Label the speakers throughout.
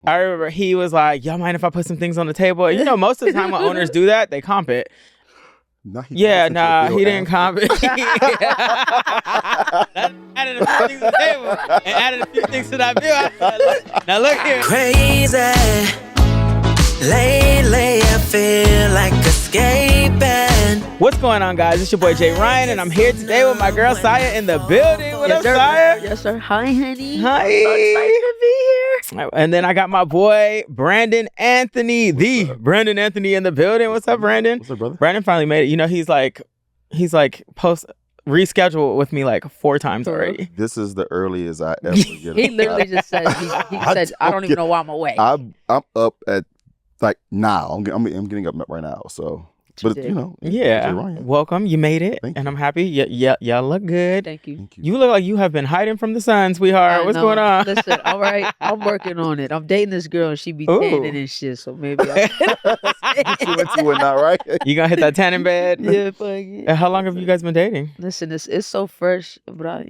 Speaker 1: I remember he was like, y'all mind if I put some things on the table? And, you know, most of the time when owners do that, they comp it.
Speaker 2: No, he
Speaker 1: didn't comp it. Added a few things to the table and added a few things to that bill. I said, now look here.
Speaker 3: Crazy. Lately I feel like escaping.
Speaker 1: What's going on, guys? It's your boy Jay Ryan, and I'm here today with my girl Saya in the building. What up, Saya?
Speaker 4: Yes, sir. Hi, honey.
Speaker 1: Hi.
Speaker 4: So excited to be here.
Speaker 1: And then I got my boy Brandon Anthony, Brandon Anthony in the building. What's up, Brandon?
Speaker 2: What's up, brother?
Speaker 1: Brandon finally made it. You know, he's like rescheduled with me like 4 times already.
Speaker 2: This is the earliest I ever get.
Speaker 4: He literally just said, he said, I don't even know why I'm away.
Speaker 2: I'm up at like now. I'm getting up right now. So, but you know,
Speaker 1: yeah. Welcome. You made it,
Speaker 2: Thank
Speaker 1: and
Speaker 2: you.
Speaker 1: I'm happy. Y'all look good.
Speaker 4: Thank you.
Speaker 2: Thank you.
Speaker 1: You look like you have been hiding from the sun, sweetheart. What's going on?
Speaker 4: Listen, all right, I'm working on it. I'm dating this girl, and she be tanning and shit, so maybe I'll...
Speaker 2: You into it now, right?
Speaker 1: You gonna hit that tanning bed?
Speaker 4: Yeah, fuck it.
Speaker 1: And how long have you guys been dating?
Speaker 4: Listen, it's so fresh, but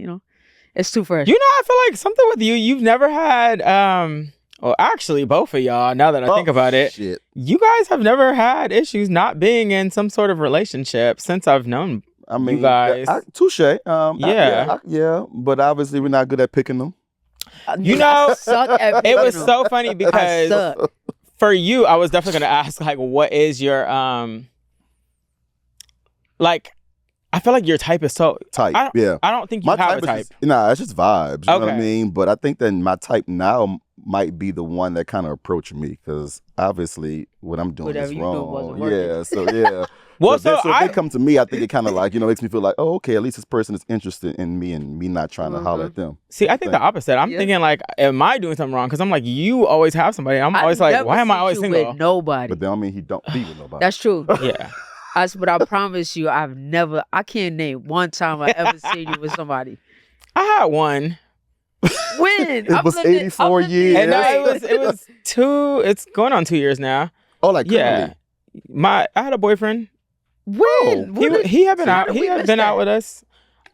Speaker 4: it's too fresh.
Speaker 1: You know, I feel like something with you. You've never had well, actually, both of y'all, now that I think about it,
Speaker 2: Shit.
Speaker 1: you guys have never had issues not being in some sort of relationship since I've known you guys.
Speaker 2: Touche.
Speaker 1: Yeah.
Speaker 2: Yeah, but obviously we're not good at picking them.
Speaker 1: You know,
Speaker 4: suck at
Speaker 1: it was
Speaker 4: picking
Speaker 1: so funny because
Speaker 4: suck.
Speaker 1: for you, I was definitely going to ask, like, what is your, like, I feel like your type is so...
Speaker 2: Type,
Speaker 1: I don't think you have a type.
Speaker 2: It's just vibes. You know what I
Speaker 1: Okay.
Speaker 2: mean? But I think that my type now might be the one that kind of approached me because obviously what I'm doing
Speaker 4: Whatever
Speaker 2: is
Speaker 4: you
Speaker 2: wrong.
Speaker 4: doing wasn't working.
Speaker 2: Yeah, so yeah.
Speaker 1: Well,
Speaker 2: so if
Speaker 1: I
Speaker 2: they come to me, I think it kind of like, makes me feel like, oh, okay, at least this person is interested in me and me not trying to holler at them.
Speaker 1: see. I think the opposite. I'm thinking like, am I doing something wrong? Because I'm like, you always have somebody. I'm always like, why am I always single?
Speaker 4: With nobody.
Speaker 2: But then, I mean, he don't be with nobody.
Speaker 4: That's true.
Speaker 1: Yeah.
Speaker 4: But I promise you, I can't name one time I ever seen you with somebody.
Speaker 1: I had one.
Speaker 4: When?
Speaker 2: It was 84 years.
Speaker 1: And no, it was 2. It's going on 2 years now.
Speaker 2: Oh, like
Speaker 1: Yeah. I had a boyfriend.
Speaker 4: When?
Speaker 1: He had been out. He had been out with us.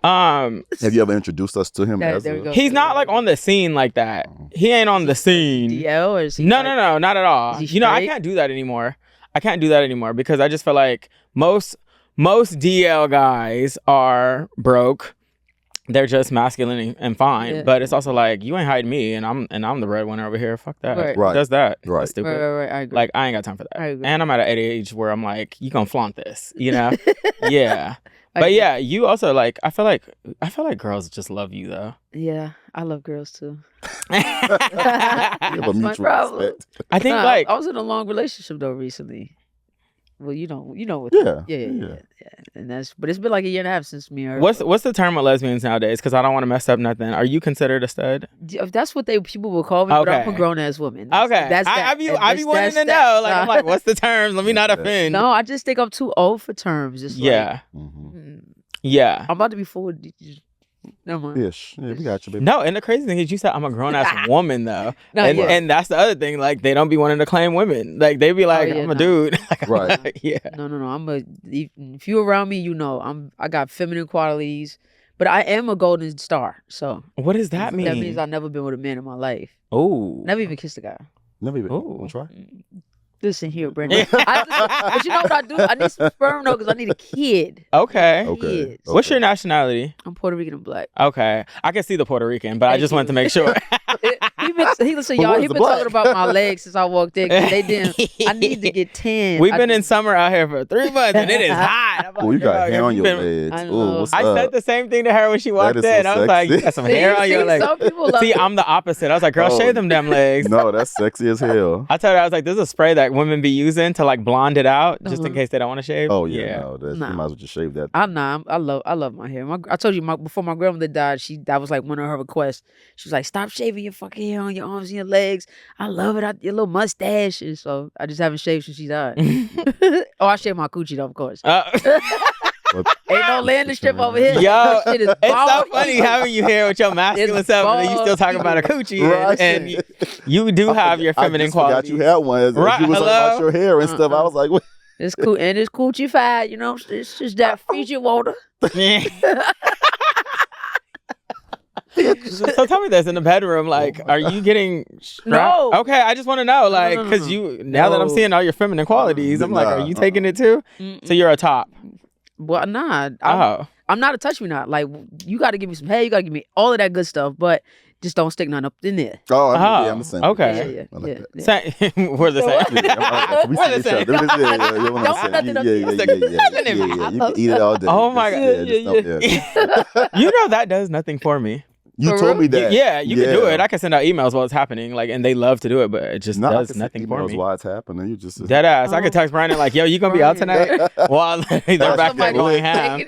Speaker 2: Have you ever introduced us to him?
Speaker 4: There we go.
Speaker 1: He's not like on the scene like that. He ain't on the scene.
Speaker 4: DL or is he
Speaker 1: No,
Speaker 4: like-
Speaker 1: not at all.
Speaker 4: Is he
Speaker 1: You know, I
Speaker 4: straight?
Speaker 1: can't do that anymore. Because I just feel like most DL guys are broke. They're just masculine and fine.
Speaker 4: Yeah.
Speaker 1: But it's also like, you ain't hiding me, and I'm the breadwinner over here. Fuck that.
Speaker 4: Right.
Speaker 2: Right.
Speaker 1: Does that?
Speaker 2: Right.
Speaker 1: That's stupid.
Speaker 4: Right, I agree.
Speaker 1: Like, I ain't got time for that.
Speaker 4: I agree.
Speaker 1: And I'm at an age where I'm like, you gonna flaunt this, you know? Yeah.
Speaker 4: I
Speaker 1: But
Speaker 4: agree.
Speaker 1: yeah, you also like, I feel like girls just love you though.
Speaker 4: Yeah, I love girls too.
Speaker 2: You have a
Speaker 4: my
Speaker 2: mutual
Speaker 4: problem.
Speaker 2: respect.
Speaker 1: I think
Speaker 4: Nah,
Speaker 1: like,
Speaker 4: I was in a long relationship though recently. Well, you know what.
Speaker 2: Yeah.
Speaker 4: Yeah. And but it's been like a year and a half since me and her.
Speaker 1: what's the term with lesbians nowadays? Because I don't want to mess up nothing. Are you considered a stud?
Speaker 4: That's what people will call me, but I'm
Speaker 1: Okay.
Speaker 4: a grown ass woman.
Speaker 1: Okay.
Speaker 4: That's that.
Speaker 1: I be wanting to know. Like, I'm like, what's the terms? Let me not offend.
Speaker 4: No, I just think I'm too old for terms. It's
Speaker 1: Yeah.
Speaker 2: Mm-hmm.
Speaker 1: Yeah.
Speaker 4: I'm about to be 40. Never mind.
Speaker 2: Ish. Yeah, we got you, baby.
Speaker 1: No, and the crazy thing is you said I'm a grown ass woman though.
Speaker 4: No,
Speaker 1: and,
Speaker 4: yeah.
Speaker 1: and that's the other thing. Like, they don't be wanting to claim women. Like, they be like,
Speaker 4: yeah,
Speaker 1: I'm a
Speaker 4: no.
Speaker 1: dude. Like, I'm
Speaker 2: Right.
Speaker 1: like, yeah.
Speaker 4: No. If you around me, you know I got feminine qualities, but I am a golden star. So
Speaker 1: What does that mean?
Speaker 4: that means I've never been with a man in my life.
Speaker 1: Oh.
Speaker 4: Never even kissed a guy.
Speaker 2: Never even.
Speaker 1: Ooh.
Speaker 2: Want to try?
Speaker 4: Listen here, Brandon. But you know what I do? I need some sperm though, because I need a kid.
Speaker 1: Okay.
Speaker 2: Okay.
Speaker 4: Kids.
Speaker 1: What's your nationality?
Speaker 4: I'm Puerto Rican and black.
Speaker 1: Okay. I can see the Puerto Rican, but I
Speaker 4: Thank
Speaker 1: just
Speaker 4: you.
Speaker 1: wanted to make sure.
Speaker 4: Listen,
Speaker 2: But
Speaker 4: y'all.
Speaker 2: where's
Speaker 4: He
Speaker 2: the
Speaker 4: been
Speaker 2: black?
Speaker 4: talking about my legs since I walked in. 'Cause they didn't. I need to get 10.
Speaker 1: We've been in summer out here for 3 months and it is hot. I'm
Speaker 2: Oh,
Speaker 1: like,
Speaker 2: you got
Speaker 1: girl,
Speaker 2: hair on
Speaker 1: you
Speaker 2: your
Speaker 1: been-
Speaker 2: legs.
Speaker 4: I
Speaker 2: Ooh,
Speaker 4: know.
Speaker 2: what's
Speaker 1: I
Speaker 2: up?
Speaker 1: said the same thing to her when she walked
Speaker 2: is
Speaker 1: in.
Speaker 2: so
Speaker 1: I was like, you
Speaker 2: sexy.
Speaker 1: got some hair on your legs.
Speaker 4: Some people love
Speaker 1: See,
Speaker 4: it.
Speaker 1: I'm the opposite. I was like, girl,
Speaker 2: Oh.
Speaker 1: shave them damn legs.
Speaker 2: No, that's sexy as hell.
Speaker 1: I told her, I was like, there's a spray that women be using to like blonde it out just in
Speaker 4: Uh-huh.
Speaker 1: case they don't want to shave.
Speaker 2: Oh yeah, no, that's,
Speaker 4: Nah.
Speaker 2: you might as well just shave that.
Speaker 4: I love my hair. I told you before my grandmother died, that was like one of her requests. She was like, "Stop shaving your fucking hair on your arms and your legs. I love it. Your little mustache." And so I just haven't shaved since she died. Oh, I shaved my coochie though, of course. Ain't no landing strip over here.
Speaker 1: Yo,
Speaker 4: That shit is
Speaker 1: it's so
Speaker 4: bald.
Speaker 1: funny having you here with your masculine
Speaker 4: It's
Speaker 1: self and then you still
Speaker 4: bald.
Speaker 1: talking about a coochie. and-
Speaker 2: Right.
Speaker 1: And you do have your feminine
Speaker 2: I just forgot
Speaker 1: qualities.
Speaker 2: you had one. As
Speaker 1: Right,
Speaker 2: you was talking about
Speaker 1: hello?
Speaker 2: your hair and stuff. I was like, what?
Speaker 4: It's cool, and it's coochie fat. You know, it's just that feature water.
Speaker 1: So tell me this, in the bedroom, like, are you getting strapped?
Speaker 4: No.
Speaker 1: Okay, I just want to know, like,
Speaker 4: no, no,
Speaker 1: because
Speaker 4: no.
Speaker 1: you, now that I'm seeing all your feminine qualities, I'm like, are you taking it too? So you're a top.
Speaker 4: Well, nah.
Speaker 1: Oh.
Speaker 4: I'm not a touch me not. Like, you got to give me some head. You got to give me all of that good stuff, but just don't stick nothing up in there.
Speaker 2: Oh, I'm the same.
Speaker 1: Okay.
Speaker 2: I like that.
Speaker 1: We're the same.
Speaker 2: We
Speaker 1: We're the
Speaker 2: see each
Speaker 1: same.
Speaker 2: other. Yeah. You can eat it all day.
Speaker 1: Oh my God.
Speaker 2: Yeah.
Speaker 1: You know that does nothing for me.
Speaker 2: You
Speaker 4: For
Speaker 2: told
Speaker 4: real?
Speaker 2: me that.
Speaker 1: Yeah, you can do it. I can send out emails while it's happening, like, and they love to do it, but it just does nothing for me.
Speaker 2: Why it's happening? You just
Speaker 1: Dead ass. I could text Brandon like, "Yo, you gonna be out tonight?" While they're back there going ham.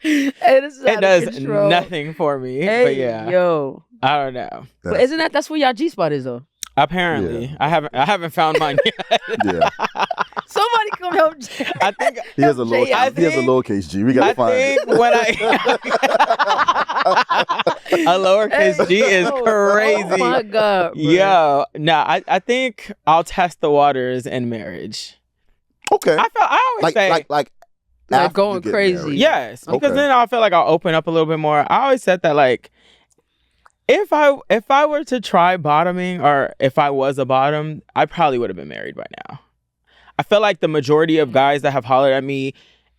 Speaker 1: It does nothing for me.
Speaker 4: Hey,
Speaker 1: but yeah,
Speaker 4: yo.
Speaker 1: I don't know.
Speaker 4: But isn't that's where y'all G spot is though?
Speaker 1: Apparently,
Speaker 2: Yeah.
Speaker 1: I haven't found mine yet.
Speaker 2: Yeah.
Speaker 4: Somebody come help.
Speaker 1: I think
Speaker 2: He has a lowercase G. We gotta find it.
Speaker 1: think when a lowercase G is crazy.
Speaker 4: Oh my God, bro.
Speaker 1: Yo, I think I'll test the waters in marriage.
Speaker 2: Okay.
Speaker 1: I always say
Speaker 4: Like
Speaker 2: after
Speaker 4: going
Speaker 2: you get
Speaker 4: crazy.
Speaker 2: married.
Speaker 1: yes, because
Speaker 2: Okay.
Speaker 1: then I'll feel like I'll open up a little bit more. I always said that, like, if I were to try bottoming, or if I was a bottom, I probably would have been married by now. I feel like the majority of guys that have hollered at me,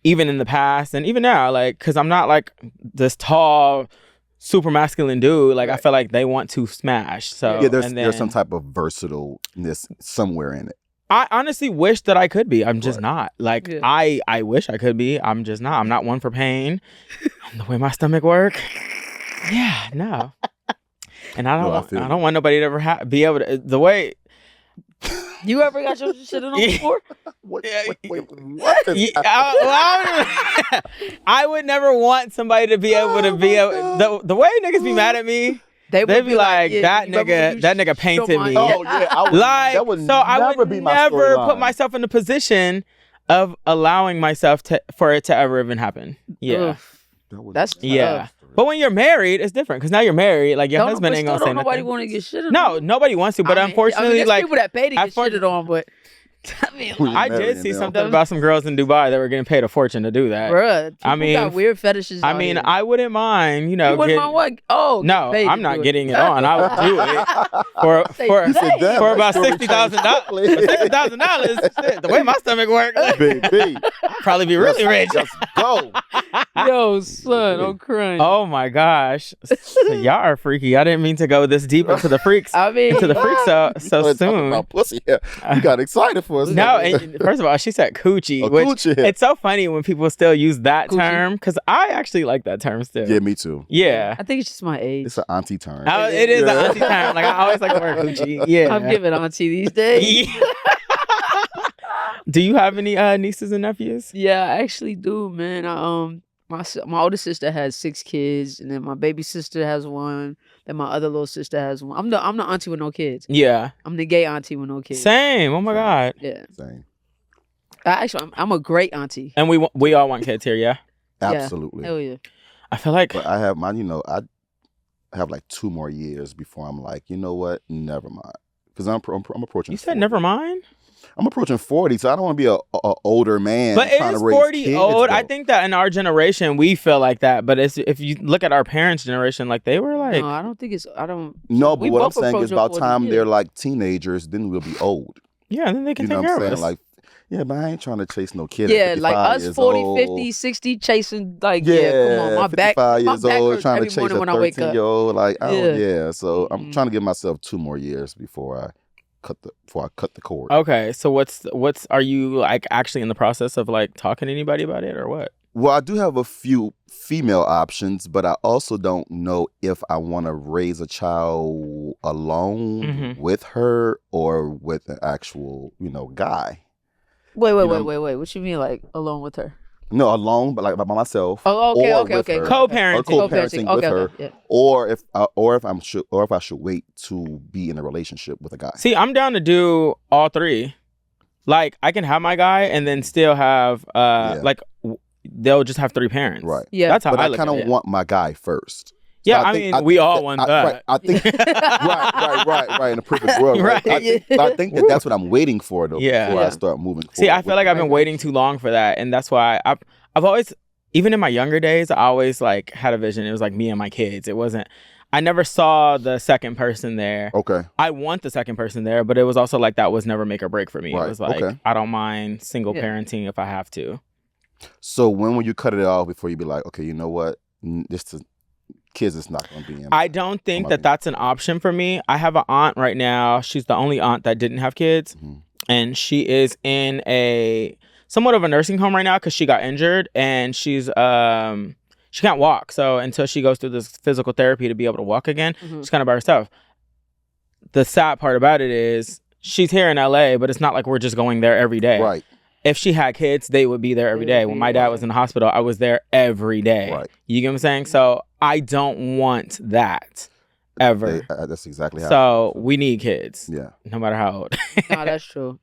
Speaker 1: even in the past and even now, like, because I'm not like this tall, super masculine dude. Like, I feel like they want to smash. So
Speaker 2: Yeah, there's some type of versatileness somewhere in it.
Speaker 1: I honestly wish that I could be. I'm just not. Like,
Speaker 4: Yeah.
Speaker 1: I wish I could be. I'm just not. I'm not one for pain. And the way my stomach work, yeah, no. And I don't want nobody to ever be able to, the way.
Speaker 4: You ever got your shit on before?
Speaker 2: What?
Speaker 1: Yeah,
Speaker 2: What?
Speaker 1: Yeah, I would never want somebody to be able to be able, the way niggas be mad at me. They'd be like, that nigga painted me.
Speaker 2: Oh yeah, I would,
Speaker 1: Like,
Speaker 2: that would
Speaker 1: so I
Speaker 2: never
Speaker 1: would
Speaker 2: be my
Speaker 1: never
Speaker 2: storyline.
Speaker 1: put myself in the position of allowing myself for it to ever even happen. Yeah.
Speaker 4: Ugh. That's
Speaker 1: Yeah. But when you're married, it's different. Because now you're married. Like, your husband ain't going to say nothing.
Speaker 4: Nobody want to get shit on.
Speaker 1: No, nobody wants to. But unfortunately,
Speaker 4: there's
Speaker 1: like,
Speaker 4: people that pay to get
Speaker 1: unfor-
Speaker 4: shitted on, but I mean,
Speaker 1: I did see something about some girls in Dubai that were getting paid a fortune to do that.
Speaker 4: bruh,
Speaker 1: I
Speaker 4: people
Speaker 1: mean,
Speaker 4: got weird fetishes.
Speaker 1: I
Speaker 4: out
Speaker 1: mean,
Speaker 4: here.
Speaker 1: I wouldn't mind, you know,
Speaker 4: You wouldn't mind what? Oh,
Speaker 1: no,
Speaker 4: paid
Speaker 1: I'm
Speaker 4: to
Speaker 1: not
Speaker 4: do it.
Speaker 1: getting it on. I would do it
Speaker 4: Say
Speaker 1: for
Speaker 4: that.
Speaker 1: for about $60,000. The way my stomach works,
Speaker 2: Baby,
Speaker 1: I'd probably be really rich.
Speaker 2: Just go.
Speaker 4: Yo, son, I'm crying.
Speaker 1: Oh my gosh, so y'all are freaky. I didn't mean to go this deep into the freaks.
Speaker 4: I mean,
Speaker 1: Into the freaks so
Speaker 2: Let's talk
Speaker 1: soon.
Speaker 2: about pussy here. You got excited for us.
Speaker 1: No, and first of all, she said coochie,
Speaker 2: Oh,
Speaker 1: which
Speaker 2: coochie.
Speaker 1: it's so funny when people still use that
Speaker 4: Coochie.
Speaker 1: term, because I actually like that term still.
Speaker 2: Yeah, me too.
Speaker 1: Yeah.
Speaker 4: I think it's just my age.
Speaker 2: It's an auntie term.
Speaker 1: It is
Speaker 2: Yeah.
Speaker 1: an auntie term. Like, I always like the word coochie. Yeah.
Speaker 4: I'm giving auntie these days.
Speaker 1: Yeah. Do you have any nieces and nephews?
Speaker 4: Yeah, I actually do, man. My older sister has 6 kids, and then my baby sister has 1. Then my other little sister has 1. I'm the auntie with no kids.
Speaker 1: Yeah.
Speaker 4: I'm the gay auntie with no kids.
Speaker 1: Same. Oh my God.
Speaker 4: Yeah.
Speaker 2: Same.
Speaker 4: I'm a great auntie.
Speaker 1: And we all want kids here, yeah?
Speaker 2: Absolutely.
Speaker 4: Hell yeah.
Speaker 1: I feel like
Speaker 2: But I have mine, I have like 2 more years before I'm like, you know what? Never mind. Because I'm approaching.
Speaker 1: you said
Speaker 2: 40.
Speaker 1: never mind.
Speaker 2: I'm approaching 40, so I don't want to be a older man.
Speaker 1: But it
Speaker 2: trying
Speaker 1: is
Speaker 2: to raise
Speaker 1: 40
Speaker 2: kids,
Speaker 1: old. I
Speaker 2: though.
Speaker 1: think that in our generation we feel like that. But if you look at our parents' generation, like, they were like,
Speaker 4: No, I don't think it's. I don't.
Speaker 2: No,
Speaker 4: we
Speaker 2: but what I'm
Speaker 4: both
Speaker 2: saying is
Speaker 4: approaching
Speaker 2: about
Speaker 4: 40,
Speaker 2: time
Speaker 4: yeah.
Speaker 2: they're like teenagers, then we'll be old.
Speaker 1: yeah, then they can
Speaker 2: You know
Speaker 1: take
Speaker 2: what
Speaker 1: care
Speaker 2: I'm
Speaker 1: of
Speaker 2: saying?
Speaker 1: us.
Speaker 2: Like, yeah, but I ain't trying to chase no kid.
Speaker 4: Yeah,
Speaker 2: at 55
Speaker 4: like us
Speaker 2: years
Speaker 4: 40,
Speaker 2: old.
Speaker 4: 50, 60 chasing, like, yeah, come on. My back,
Speaker 2: 55
Speaker 4: my
Speaker 2: years
Speaker 4: back
Speaker 2: old,
Speaker 4: hurts
Speaker 2: trying to
Speaker 4: every
Speaker 2: chase
Speaker 4: morning
Speaker 2: a
Speaker 4: when I wake up.
Speaker 2: 13-year-old. Like, oh,
Speaker 4: Yeah.
Speaker 2: yeah. So I'm trying to give myself 2 more years before I cut the cord.
Speaker 1: Okay, so what's are you like actually in the process of like talking to anybody about it or what?
Speaker 2: Well, I do have a few female options, but I also don't know if I want to raise a child alone
Speaker 1: Mhm.
Speaker 2: with her or with an actual, guy.
Speaker 4: Wait.
Speaker 2: know-
Speaker 4: What you mean, like, alone with her?
Speaker 2: No, alone, but like by myself.
Speaker 4: Oh, okay,
Speaker 2: or
Speaker 4: okay,
Speaker 2: with
Speaker 4: okay.
Speaker 2: her.
Speaker 1: Co-parenting.
Speaker 2: Or co-parenting with
Speaker 4: Okay,
Speaker 2: her,
Speaker 4: yeah.
Speaker 2: or if I should wait to be in a relationship with a guy.
Speaker 1: See, I'm down to do all 3. Like, I can have my guy and then still have they'll just have 3 parents.
Speaker 2: Right.
Speaker 4: Yeah.
Speaker 1: That's how
Speaker 2: But
Speaker 1: I
Speaker 2: I
Speaker 1: look
Speaker 2: kind
Speaker 1: at
Speaker 2: of
Speaker 1: it.
Speaker 2: want my guy first.
Speaker 1: Yeah,
Speaker 2: So
Speaker 1: I mean, we all want that.
Speaker 2: Right, I think right in a perfect world. Right.
Speaker 1: Right.
Speaker 2: I think that's what I'm waiting for though.
Speaker 1: Yeah.
Speaker 2: Before
Speaker 1: Yeah.
Speaker 2: I start moving forward.
Speaker 1: See, I feel like I've been
Speaker 4: Right.
Speaker 1: waiting too long for that, and that's why I've always, even in my younger days, I always like had a vision. It was like me and my kids. It wasn't. I never saw the second person there.
Speaker 2: Okay.
Speaker 1: I want the second person there, but it was also like that was never make or break for me.
Speaker 2: Right.
Speaker 1: It was like I don't mind single parenting if I have to.
Speaker 2: So when will you cut it off before you be like, okay, you know what, kids is not going to be in.
Speaker 1: I don't think that that's an option for me. I have an aunt right now. She's the only aunt that didn't have kids, and she is in a somewhat of a nursing home right now because she got injured, and she's she can't walk. So until she goes through this physical therapy to be able to walk again, she's kind of by herself. The sad part about it is she's here in LA, but it's not like we're just going there every day.
Speaker 2: Right.
Speaker 1: If she had kids, they would be there every day. When my dad was in the hospital, I was there every day.
Speaker 2: Right.
Speaker 1: You get what I'm saying? So I don't want that ever.
Speaker 2: That's exactly how.
Speaker 1: So we need kids.
Speaker 2: Yeah.
Speaker 1: No matter how old.
Speaker 4: No, that's true.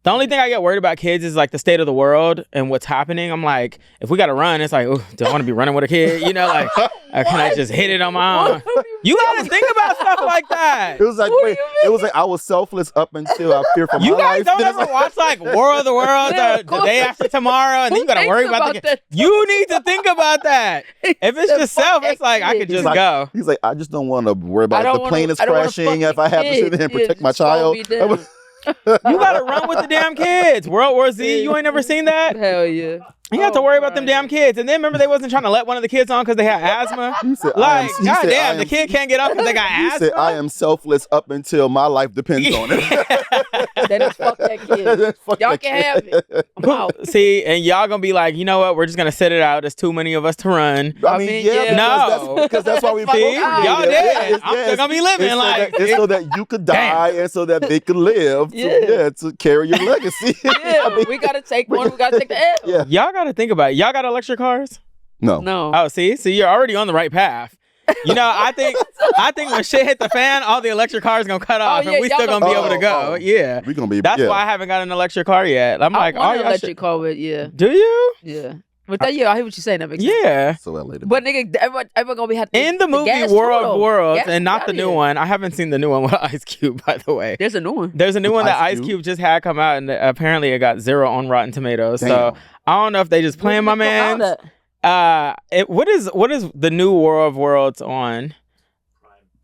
Speaker 1: The only thing I get worried about kids is like the state of the world and what's happening. I'm like, if we got to run, it's like, oh, do I want to be running with a kid? You know, like, can I just hit it on my own? You got to think about stuff like that.
Speaker 2: It was like, wait, it was like I was selfless up until I feared for my life.
Speaker 1: You guys don't
Speaker 2: Then
Speaker 1: ever watch like War of the Worlds or The Day After Tomorrow, and then you got to worry about the kid. You need to think about that. If it's just self, it's like I could just go.
Speaker 2: He's like, I just don't want to worry about if the plane is
Speaker 4: I don't wanna
Speaker 2: crashing,
Speaker 4: fuck
Speaker 2: if I have to sit there and protect my child.
Speaker 1: You gotta run with the damn kids. World War Z, you ain't never seen that?
Speaker 4: Hell yeah.
Speaker 1: You have to worry about them damn kids. And then remember they wasn't trying to let one of the kids on because they had asthma?
Speaker 2: He said,
Speaker 1: Like, goddamn, the kid can't get up because they got
Speaker 2: He
Speaker 1: asthma?
Speaker 2: said, I am selfless up until my life depends on it.
Speaker 4: Then it's fuck that kid.
Speaker 2: Fuck
Speaker 4: Y'all
Speaker 2: that
Speaker 4: can have
Speaker 2: kid.
Speaker 4: it. I'm out.
Speaker 1: See, and y'all gonna be like, you know what? We're just gonna sit it out. There's too many of us to run.
Speaker 2: I mean, yeah,
Speaker 1: No.
Speaker 2: because that's why we
Speaker 1: See,
Speaker 2: procreate.
Speaker 1: y'all dead. I'm still gonna be living
Speaker 2: It's
Speaker 1: like
Speaker 2: it's so that you could die and so that they could live. To carry your legacy.
Speaker 4: Yeah, we gotta take one. We gotta take the L.
Speaker 2: Yeah.
Speaker 1: Y'all gotta think about it. Y'all got electric cars?
Speaker 2: No.
Speaker 1: Oh, see, you're already on the right path. You know, I think when shit hit the fan, all the electric cars gonna cut off, and we still gonna be able to go. Yeah,
Speaker 2: we gonna be.
Speaker 1: That's why I haven't got an electric car yet. I'm like,
Speaker 4: I want an electric car with
Speaker 1: Do you?
Speaker 4: Yeah. But that, I hear what you're saying. That makes sense.
Speaker 1: Yeah.
Speaker 2: So later.
Speaker 4: But nigga, everyone gonna be having
Speaker 1: in the movie
Speaker 4: gas
Speaker 1: World of
Speaker 4: too,
Speaker 1: Worlds,
Speaker 4: gas
Speaker 1: and not
Speaker 4: out
Speaker 1: the new
Speaker 4: here.
Speaker 1: one. I haven't seen the new one with Ice Cube, by the way.
Speaker 4: There's a new one.
Speaker 1: There's a new one that
Speaker 2: Ice
Speaker 1: Ice Cube just had come out, and apparently it got 0 on Rotten Tomatoes.
Speaker 2: Damn.
Speaker 1: So I don't know if they just playing my man. What is the new World of Worlds on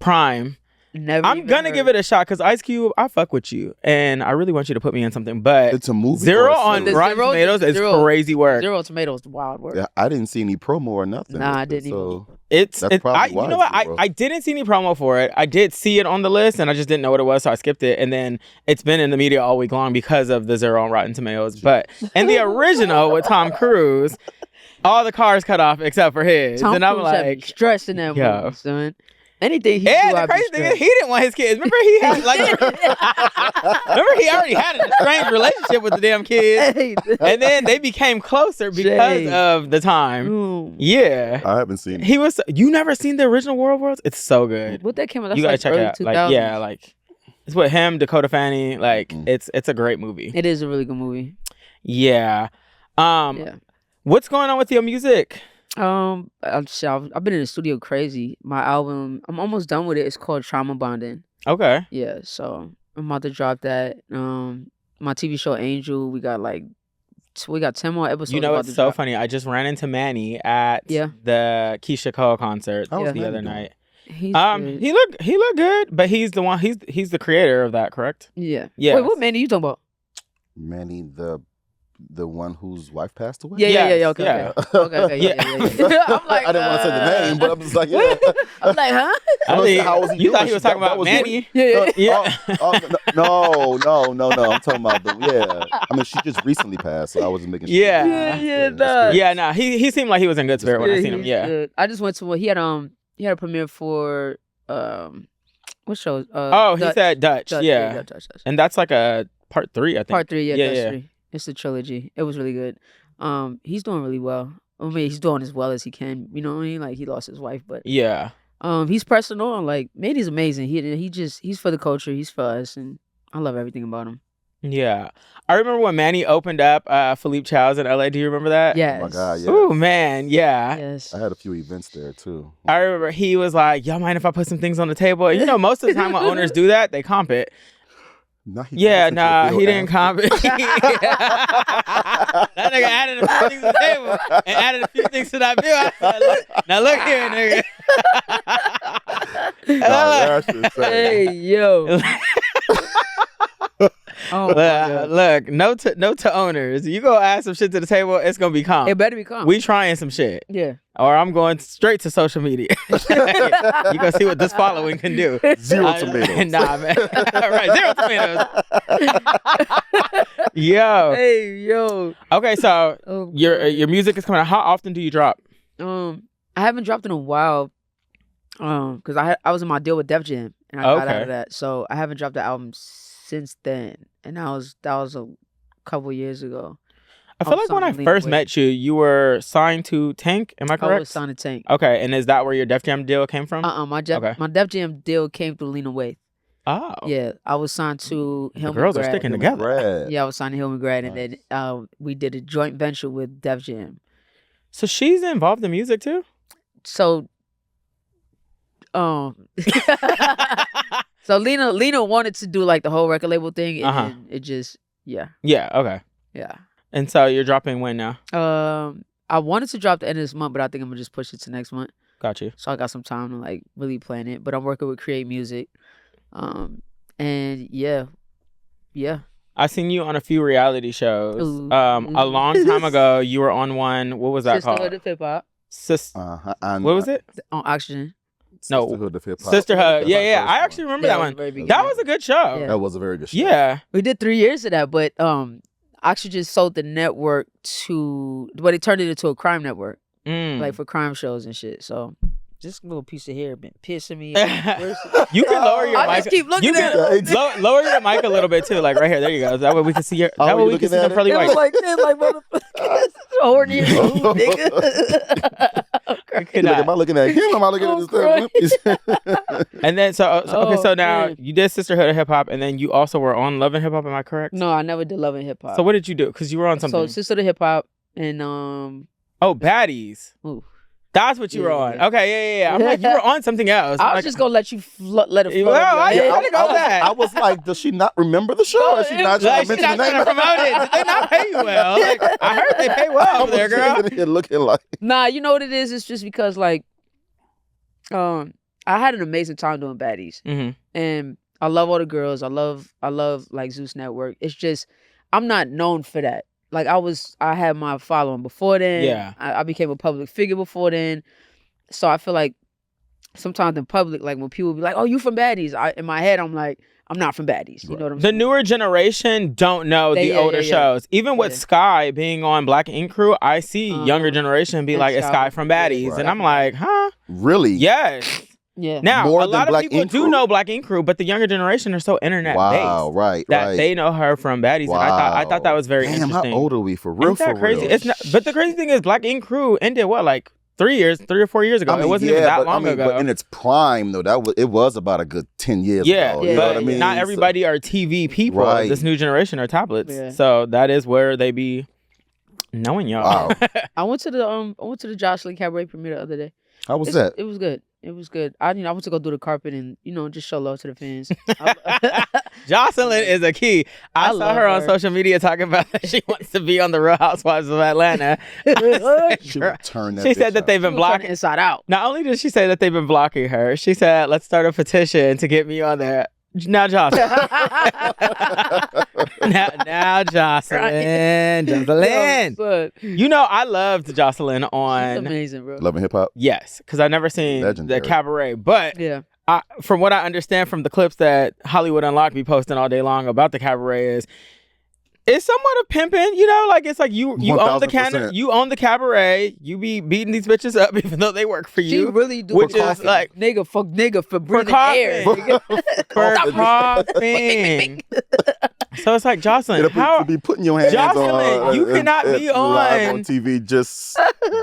Speaker 1: Prime?
Speaker 4: Never.
Speaker 1: I'm gonna give it a shot because Ice Cube, I fuck with you, and I really want you to put me in something. But
Speaker 2: It's a movie.
Speaker 1: 0
Speaker 2: or a
Speaker 1: on
Speaker 2: series?
Speaker 1: Rotten Tomatoes is crazy work.
Speaker 4: 0 tomatoes, wild work.
Speaker 2: Yeah, I didn't see any promo or nothing.
Speaker 4: Nah, I
Speaker 2: with it,
Speaker 4: didn't
Speaker 2: so
Speaker 1: It's
Speaker 2: That's probably
Speaker 1: you
Speaker 2: why
Speaker 1: know what?
Speaker 2: it's 0.
Speaker 1: I didn't see any promo for it. I did see it on the list, and I just didn't know what it was, so I skipped it. And then it's been in the media all week long because of the 0 on Rotten Tomatoes. But in the original with Tom Cruise, all the cars cut off except for his,
Speaker 4: Tom
Speaker 1: and I'm
Speaker 4: Cruise had me
Speaker 1: like,
Speaker 4: stressing that
Speaker 1: yo.
Speaker 4: movie, son. Anything he
Speaker 1: and
Speaker 4: do,
Speaker 1: the
Speaker 4: I be
Speaker 1: crazy thing is,
Speaker 4: stressed.
Speaker 1: he didn't want his kids. Remember, he had remember he already had an estranged relationship with the damn kids,
Speaker 4: Hey,
Speaker 1: and then they became closer because of the time.
Speaker 4: Ooh.
Speaker 1: Yeah.
Speaker 2: I haven't seen it.
Speaker 1: He was. You never seen the original World of Worlds? It's so good.
Speaker 4: What that came out? That's
Speaker 1: You gotta
Speaker 4: like
Speaker 1: check
Speaker 4: early
Speaker 1: it out.
Speaker 4: 2000s.
Speaker 1: Like, yeah, like it's with him, Dakota Fanning. Like, it's a great movie.
Speaker 4: It is a really good movie.
Speaker 1: Yeah.
Speaker 4: Yeah.
Speaker 1: What's going on with your music?
Speaker 4: I've been in the studio crazy. My album, I'm almost done with it. It's called Trauma Bonding.
Speaker 1: Okay.
Speaker 4: Yeah, so I'm about to drop that. My TV show Angel, we got 10 more episodes.
Speaker 1: You know,
Speaker 4: about
Speaker 1: it's
Speaker 4: to
Speaker 1: so
Speaker 4: drop.
Speaker 1: funny. I just ran into Manny at
Speaker 4: Yeah.
Speaker 1: the Keisha Cole concert
Speaker 2: How was
Speaker 1: the
Speaker 2: Manny
Speaker 1: other
Speaker 2: doing?
Speaker 1: night.
Speaker 4: He's good.
Speaker 1: He looked good, but he's the one. He's the creator of that, correct?
Speaker 4: Yeah.
Speaker 1: Yes.
Speaker 4: Wait, what man are you talking about?
Speaker 2: Manny, the one whose wife passed away.
Speaker 4: Yeah.
Speaker 1: Yes,
Speaker 4: Okay.
Speaker 1: yeah.
Speaker 4: Okay. Yeah. I'm like,
Speaker 2: I didn't want to say the name, but I'm just like, yeah.
Speaker 4: I'm like, huh?
Speaker 1: I think
Speaker 2: How was he
Speaker 1: you
Speaker 2: doing?
Speaker 1: thought he was talking
Speaker 2: That
Speaker 1: about
Speaker 2: was
Speaker 1: Manny.
Speaker 4: Yeah.
Speaker 1: Yeah.
Speaker 2: No. I'm talking about I mean, she just recently passed, so I wasn't making sure.
Speaker 1: Yeah.
Speaker 4: Nah.
Speaker 1: Yeah, no, he seemed like he was in good spirit when I seen him.
Speaker 4: he's
Speaker 1: Yeah.
Speaker 4: good. I just went to he had a premiere for what show?
Speaker 1: He said Dutch. Yeah.
Speaker 4: Dutch.
Speaker 1: And that's like a part 3, I think.
Speaker 4: Part 3,
Speaker 1: Yeah,
Speaker 4: Dutch
Speaker 1: yeah.
Speaker 4: 3. It's a trilogy. It was really good. He's doing really well. I mean, he's doing as well as he can. You know what I mean? Like, he lost his wife, but
Speaker 1: Yeah.
Speaker 4: he's pressing on. Like, Manny's amazing. He's for the culture. He's for us, and I love everything about him.
Speaker 1: Yeah. I remember when Manny opened up Philippe Chow's in LA. Do you remember that?
Speaker 4: Yes.
Speaker 2: Oh my God, yeah.
Speaker 1: Ooh, man. Yeah.
Speaker 4: Yes.
Speaker 2: I had a few events there too.
Speaker 1: I remember he was like, y'all mind if I put some things on the table? And, you know, most of the time when owners do that, they comp it.
Speaker 2: No, he
Speaker 1: Yeah,
Speaker 2: danced into
Speaker 1: nah,
Speaker 2: a bill
Speaker 1: he didn't
Speaker 2: after.
Speaker 1: comment. That nigga added a few things to the table and added a few things to that bill. I said, now look here, nigga.
Speaker 2: Nah, that shit insane.
Speaker 4: Hey, yo. Oh, my God.
Speaker 1: Look, note to owners. You go add some shit to the table, it's gonna be calm.
Speaker 4: It better be calm.
Speaker 1: We trying some shit.
Speaker 4: Yeah.
Speaker 1: Or I'm going straight to social media. You gonna see what this following can do.
Speaker 2: 0 tomatoes.
Speaker 1: Nah, man. Right, 0 tomatoes. Yo.
Speaker 4: Hey, yo.
Speaker 1: Okay, so
Speaker 4: Oh,
Speaker 1: your music is coming out. How often do you drop?
Speaker 4: I haven't dropped in a while. Because I was in my deal with Def Jam and I got out
Speaker 1: Okay.
Speaker 4: of that, so I haven't dropped the album since then, and that was a couple years ago.
Speaker 1: I feel like when I first met you, you were signed to Tank. Am I
Speaker 4: I
Speaker 1: correct?
Speaker 4: was signed to Tank.
Speaker 1: Okay, and is that where your Def Jam deal came from?
Speaker 4: My
Speaker 1: Okay.
Speaker 4: Def Jam deal came through Lena Waithe.
Speaker 1: Oh.
Speaker 4: Yeah, I was signed to
Speaker 1: The
Speaker 4: Hillman
Speaker 1: girls are
Speaker 4: Grad.
Speaker 1: sticking together.
Speaker 2: Brad.
Speaker 4: Yeah, I was signed to Hillman Grad, and then we did a joint venture with Def Jam.
Speaker 1: So she's involved in music too?
Speaker 4: So, so Lena wanted to do like the whole record label thing, and then it just yeah.
Speaker 1: Okay. And so you're dropping when now?
Speaker 4: I wanted to drop the end of this month, but I think I'm gonna just push it to next month.
Speaker 1: Got you.
Speaker 4: So I got some time to like really plan it. But I'm working with Create Music, and yeah.
Speaker 1: I seen you on a few reality shows.
Speaker 4: Ooh.
Speaker 1: A long time ago, you were on one. What was that
Speaker 4: Sisterhood
Speaker 1: called?
Speaker 4: of Hip Hop
Speaker 1: What was it?
Speaker 4: on Oxygen.
Speaker 1: No.
Speaker 2: Sisterhood of Hip Hop.
Speaker 1: Sisterhood.
Speaker 2: That's
Speaker 1: Yeah,
Speaker 2: my
Speaker 1: yeah.
Speaker 2: first
Speaker 1: I
Speaker 2: one.
Speaker 1: actually remember
Speaker 4: Yeah,
Speaker 1: that
Speaker 4: it was
Speaker 1: one.
Speaker 4: very big.
Speaker 1: That was a good show.
Speaker 4: Yeah.
Speaker 2: That was a very good show.
Speaker 1: Yeah.
Speaker 4: We did 3 years of that, but Oxygen sold the network they turned it into a crime network, like for crime shows and shit. So this little piece of hair been pissing me off.
Speaker 1: You can lower your mic.
Speaker 4: I just keep looking
Speaker 1: You
Speaker 4: at
Speaker 1: can
Speaker 2: it.
Speaker 1: lower your mic a little bit too, like right here. There you go. That way we can see your.
Speaker 2: Oh,
Speaker 1: That way
Speaker 2: you
Speaker 1: we can
Speaker 2: looking
Speaker 1: see the
Speaker 2: at it?
Speaker 1: pearly
Speaker 4: It
Speaker 1: white.
Speaker 4: was like motherfucker, horny as you, nigga.
Speaker 2: Am I looking at him? Am I looking at this thing?
Speaker 1: And then okay, so now
Speaker 4: man.
Speaker 1: you did Sisterhood of Hip Hop, and then you also were on Love and Hip Hop. Am I correct?
Speaker 4: No, I never did Love and Hip Hop.
Speaker 1: So what did you do? Because you were on something.
Speaker 4: So Sister to Hip Hop and
Speaker 1: Oh, Baddies.
Speaker 4: ooh.
Speaker 1: That's what you were on.
Speaker 4: Yeah.
Speaker 1: Okay, yeah. I'm like, you were on something else.
Speaker 4: I
Speaker 1: I'm
Speaker 4: was
Speaker 1: like,
Speaker 4: just gonna let you let it flow.
Speaker 1: Well,
Speaker 4: up
Speaker 1: I-
Speaker 4: your head.
Speaker 1: I think all that.
Speaker 2: I was like, does she not remember the show? Is she not trying
Speaker 1: like,
Speaker 2: to
Speaker 1: she's
Speaker 2: mention
Speaker 1: not
Speaker 2: the
Speaker 1: trying
Speaker 2: name?
Speaker 1: to promote it. Did they not pay you well? Like, I heard they pay well over there, girl.
Speaker 2: Sitting here looking like
Speaker 4: Nah, you know what it is? It's just because like, I had an amazing time doing Baddies,
Speaker 1: Mm-hmm.
Speaker 4: and I love all the girls. I love like Zeus Network. It's just I'm not known for that. Like I had my following before then.
Speaker 1: Yeah.
Speaker 4: I became a public figure before then. So I feel like sometimes in public, like when people be like, "Oh, you from Baddies?" In my head, I'm like, "I'm not from Baddies." You know what I'm
Speaker 1: The
Speaker 4: saying?
Speaker 1: newer generation don't know the
Speaker 4: Yeah,
Speaker 1: older
Speaker 4: yeah.
Speaker 1: shows. Even with
Speaker 4: Yeah.
Speaker 1: Sky being on Black Ink Crew, I see younger generation be
Speaker 4: And
Speaker 1: like, "It's
Speaker 4: Sky.
Speaker 1: Sky from Baddies,"
Speaker 2: Right.
Speaker 1: and I'm like, "Huh?
Speaker 2: really.
Speaker 1: Yes."
Speaker 4: Yeah.
Speaker 1: Now
Speaker 2: More
Speaker 1: a
Speaker 2: than
Speaker 1: lot of
Speaker 2: Black
Speaker 1: people
Speaker 2: Ink
Speaker 1: do
Speaker 2: Crew?
Speaker 1: know Black Ink Crew, but the younger generation are so internet
Speaker 2: Wow.
Speaker 1: based
Speaker 2: Right.
Speaker 1: that
Speaker 2: right.
Speaker 1: they know her from Baddies. And I thought that was very
Speaker 2: Damn,
Speaker 1: interesting.
Speaker 2: how old are we for real?
Speaker 1: Isn't that
Speaker 2: for
Speaker 1: crazy?
Speaker 2: real?
Speaker 1: It's not, but the crazy thing is, Black Ink Crew ended what, like 3 or 4 years ago.
Speaker 2: I mean,
Speaker 1: it wasn't
Speaker 2: yeah,
Speaker 1: even that
Speaker 2: but,
Speaker 1: long ago.
Speaker 2: But in its prime, though, it was about a good 10 years
Speaker 1: Yeah,
Speaker 2: ago.
Speaker 4: Yeah,
Speaker 2: You know
Speaker 1: but
Speaker 2: what I mean?
Speaker 1: not everybody are TV people.
Speaker 2: Right.
Speaker 1: This new generation are tablets,
Speaker 4: Yeah.
Speaker 1: so that is where they be knowing y'all.
Speaker 2: Wow.
Speaker 4: I went to the Jocelyn Cabaret premiere the other day.
Speaker 2: How was that?
Speaker 4: It was good. It was good. I went to go do the carpet and just show love to the fans.
Speaker 1: Jocelyn is a key. I saw
Speaker 4: love
Speaker 1: her on social media talking about that she wants to be on the Real Housewives of Atlanta.
Speaker 2: She would turn that
Speaker 1: She said
Speaker 2: bitch
Speaker 1: that
Speaker 2: out.
Speaker 1: they've been blocking.
Speaker 4: inside out.
Speaker 1: Not only did she say that they've been blocking her, she said, "Let's start a petition to get me on there." Now, Jocelyn. now, Jocelyn. Jocelyn.
Speaker 4: Son,
Speaker 1: You know, I loved Jocelyn
Speaker 4: she's
Speaker 1: on.
Speaker 4: amazing, bro.
Speaker 2: Love and Hip Hop.
Speaker 1: Yes, because I've never seen
Speaker 2: Legendary.
Speaker 1: the cabaret. But
Speaker 4: Yeah.
Speaker 1: from what I understand from the clips that Hollywood Unlocked be posting all day long about the cabaret is, it's somewhat of pimping, like it's like you own the
Speaker 2: 1000%.
Speaker 1: you own the cabaret, you be beating these bitches up even though they work for
Speaker 4: She
Speaker 1: you.
Speaker 4: really do.
Speaker 1: which
Speaker 4: for
Speaker 1: is
Speaker 4: coughing.
Speaker 1: like
Speaker 4: nigga, fuck nigga for breathing
Speaker 1: coughing.
Speaker 4: air. Nigga.
Speaker 1: for coughing. So it's like, Jocelyn,
Speaker 2: To be putting your hands
Speaker 1: Jocelyn,
Speaker 2: on
Speaker 1: you cannot be
Speaker 2: live
Speaker 1: on
Speaker 2: TV just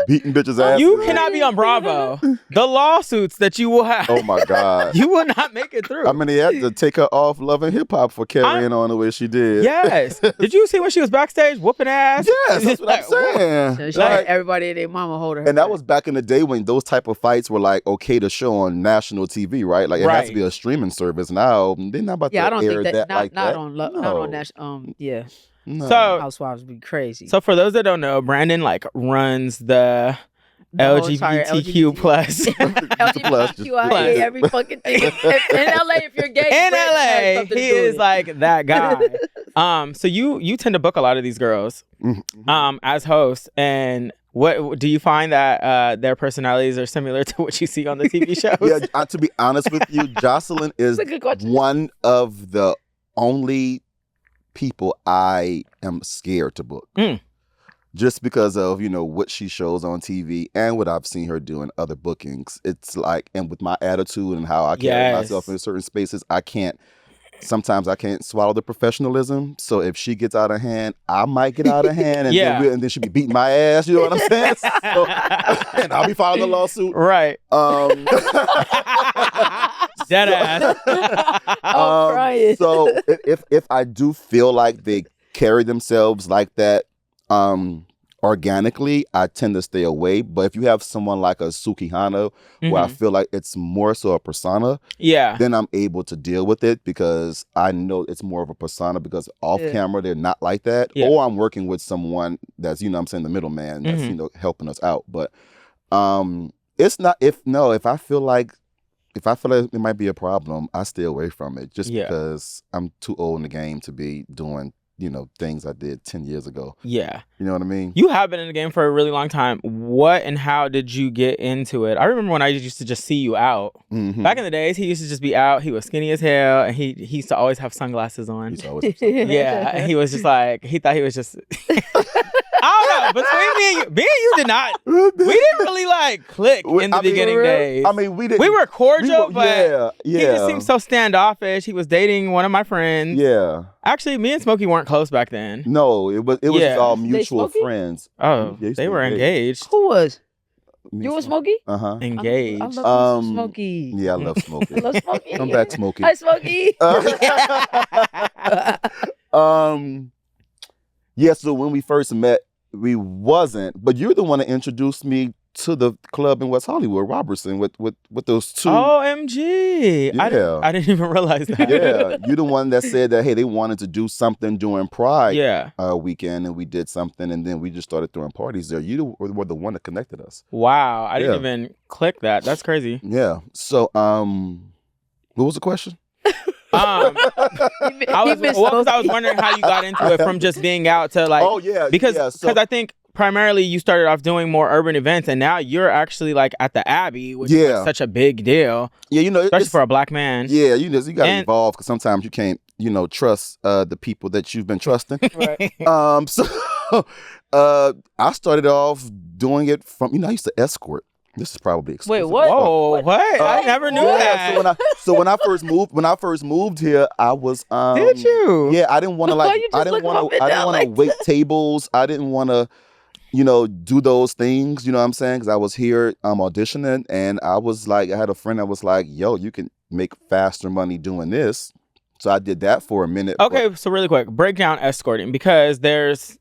Speaker 2: beating bitches' ass.
Speaker 1: You cannot be on Bravo. The lawsuits that you will have.
Speaker 2: Oh my God.
Speaker 1: You will not make it through.
Speaker 2: I mean, they had to take her off Love and Hip Hop for carrying on the way she did.
Speaker 1: Yes. Did you see when she was backstage whooping ass?
Speaker 2: Yes, that's what I'm saying.
Speaker 4: So she had everybody and their mama hold her.
Speaker 2: And that was back in the day when those type of fights were like okay to show on national TV, right? Like it has to be a streaming service. Now they're not about to
Speaker 4: I don't
Speaker 2: air
Speaker 4: think that.
Speaker 2: like
Speaker 4: not
Speaker 2: that.
Speaker 4: on not on national. Yeah.
Speaker 2: No.
Speaker 1: So
Speaker 4: Housewives would be crazy.
Speaker 1: So for those that don't know, Brandon like runs the LGBTQ plus.
Speaker 4: LGBTQIA, every fucking thing. In LA, if you're gay,
Speaker 1: in LA, he is like that guy. So you tend to book a lot of these girls as hosts, and what do you find that their personalities are similar to what you see on the TV shows?
Speaker 2: Yeah, to be honest with you, Jocelyn is one of the only people I am scared to book. Just because of, what she shows on TV and what I've seen her do in other bookings. It's like, and with my attitude and how I carry myself in certain spaces, sometimes I can't swallow the professionalism. So if she gets out of hand, I might get out of hand, and then she'll be beating my ass. You know what I'm saying? So, and I'll be filing a lawsuit.
Speaker 1: Right. Dead ass.
Speaker 4: I'm crying.
Speaker 2: So if I do feel like they carry themselves like that, organically, I tend to stay away. But if you have someone like a Suki Hana, where I feel like it's more so a persona, then I'm able to deal with it because I know it's more of a persona because off camera, they're not like that. Or I'm working with someone that's, I'm saying the middleman that's, helping us out. But it's not, if I feel like it might be a problem, I stay away from it just because I'm too old in the game to be doing things I did 10 years ago. Yeah. You know what I mean?
Speaker 1: You have been in the game for a really long time. What and how did you get into it? I remember when I used to just see you out. Back in the days, he used to just be out. He was skinny as hell, and he used to always have sunglasses on.
Speaker 2: He used to always have sunglasses.
Speaker 1: Yeah, and he was just like, he thought he was just... I don't know. Between me and you did not. We didn't really like click in the beginning days.
Speaker 2: I mean, we didn't.
Speaker 1: We were cordial, but
Speaker 2: he
Speaker 1: just seemed so standoffish. He was dating one of my friends.
Speaker 2: Yeah.
Speaker 1: Actually, me and Smokey weren't close back then.
Speaker 2: No, it was all mutual friends.
Speaker 1: Oh, they were engaged.
Speaker 4: Who was? You and Smokey?
Speaker 1: Engaged.
Speaker 4: I love Smokey.
Speaker 2: Yeah, I love Smokey.
Speaker 4: I love Smokey.
Speaker 2: Come back, Smokey.
Speaker 4: Hi, Smokey.
Speaker 2: Yeah, so when we first met, we wasn't, but you're the one that introduced me to the club in West Hollywood, Robertson, with those two.
Speaker 1: OMG.
Speaker 2: Yeah.
Speaker 1: I didn't even realize that.
Speaker 2: Yeah, you're the one that said that, hey, they wanted to do something during Pride weekend, and we did something, and then we just started throwing parties there. You were the one that connected us.
Speaker 1: Wow, I didn't even click that. That's crazy.
Speaker 2: Yeah. So, what was the question?
Speaker 1: I was wondering how you got into it from just being out to like, because I think primarily you started off doing more urban events, and now you're actually like at the Abbey, which is like such a big deal.
Speaker 2: Yeah,
Speaker 1: especially for a black man.
Speaker 2: Yeah, you got to evolve because sometimes you can't, trust the people that you've been trusting.
Speaker 1: Right.
Speaker 2: So I started off doing it from, I used to escort. This is probably exclusive.
Speaker 4: Wait, what?
Speaker 1: Whoa, what? I never knew that.
Speaker 2: So when I first moved here, I was
Speaker 1: Did you?
Speaker 2: Yeah, I didn't want to I didn't want to wait tables. I didn't want to do those things, you know what I'm saying? Because I was here auditioning, and I was like, I had a friend that was like, yo, you can make faster money doing this. So I did that for a minute.
Speaker 1: Okay, so really quick, break down escorting, because there's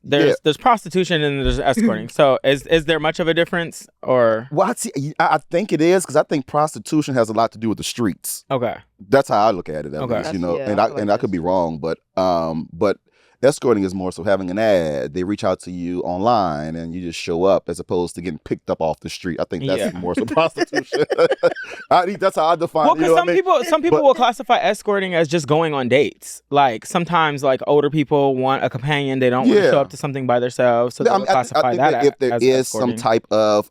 Speaker 1: prostitution and there's escorting. So is there much of a difference, or?
Speaker 2: Well, I think it is, because I think prostitution has a lot to do with the streets.
Speaker 1: Okay,
Speaker 2: that's how I look at it. At least, and I could be wrong, but escorting is more so having an ad. They reach out to you online and you just show up, as opposed to getting picked up off the street. I think that's more so prostitution. That's how I define it.
Speaker 1: Well, because some people will classify escorting as just going on dates. Like sometimes, like older people want a companion. They don't want to show up to something by themselves, so they'll classify that
Speaker 2: if there
Speaker 1: as
Speaker 2: is
Speaker 1: escorting.
Speaker 2: some type of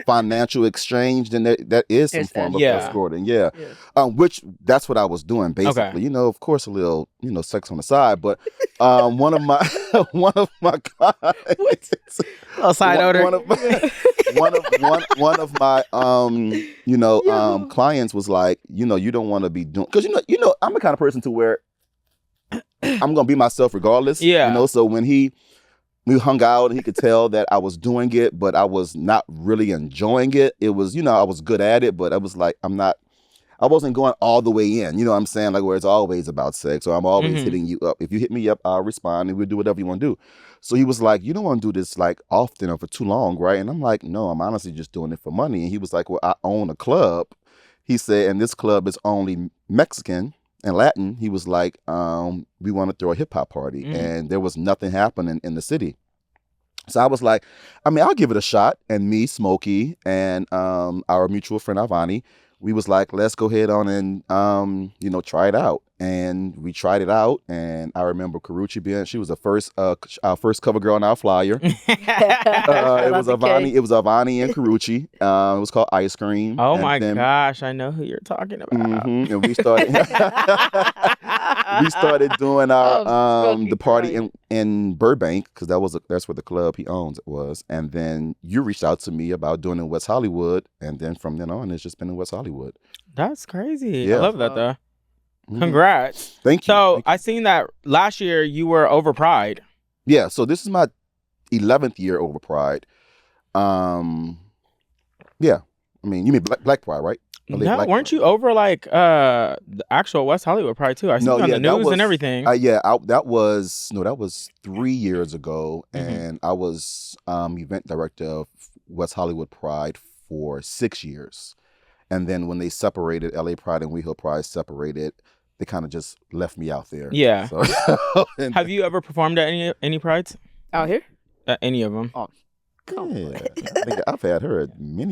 Speaker 2: financial exchange, then that is some form of escorting. Yeah. Which that's what I was doing basically. Okay. Of course, a little sex on the side, but one of my clients,
Speaker 1: side odor.
Speaker 2: One of my clients was like, you don't want to be doing, because I'm the kind of person to where I'm gonna be myself regardless.
Speaker 1: Yeah.
Speaker 2: You know, so when we hung out, he could tell that I was doing it, but I was not really enjoying it. It was, you know, I was good at it, but I was like, I wasn't going all the way in. You know what I'm saying? Like where it's always about sex, or I'm always hitting you up. If you hit me up, I'll respond and we'll do whatever you want to do. So he was like, you don't want to do this like often or for too long, right? And I'm like, no, I'm honestly just doing it for money. And he was like, well, I own a club. He said, and this club is only Mexican and Latin. He was like, we want to throw a hip hop party. And there was nothing happening in the city. So I was like, I mean, I'll give it a shot. And me, Smokey, and our mutual friend Avani, we was like, let's go ahead on and, you know, try it out. And we tried it out. And I remember Karrueche she was the first, our first cover girl on our flyer. It was Avani and Karrueche. It was called Ice Cream.
Speaker 1: Oh my gosh, I know who you're talking about.
Speaker 2: And we started, doing our, the party in Burbank, because that's where the club he owns was. And then you reached out to me about doing it in West Hollywood. And then from then on, it's just been in West Hollywood. That's
Speaker 1: crazy. Yeah. I love that though. Congrats.
Speaker 2: Thank you.
Speaker 1: So I seen that last year you were over Pride.
Speaker 2: Yeah, so this is my 11th year over Pride. Yeah. I mean, you mean Black Pride, right?
Speaker 1: No, weren't you over like the actual West Hollywood Pride too? I seen on the news and everything.
Speaker 2: That was 3 years ago, and I was event director of West Hollywood Pride for 6 years. And then when they separated, LA Pride and WeHo Pride separated, they kind of just left me out there.
Speaker 1: Yeah. So, have you ever performed at any prides?
Speaker 4: Out here?
Speaker 1: At any of them?
Speaker 4: Oh, come on.
Speaker 2: I think I've had her at many.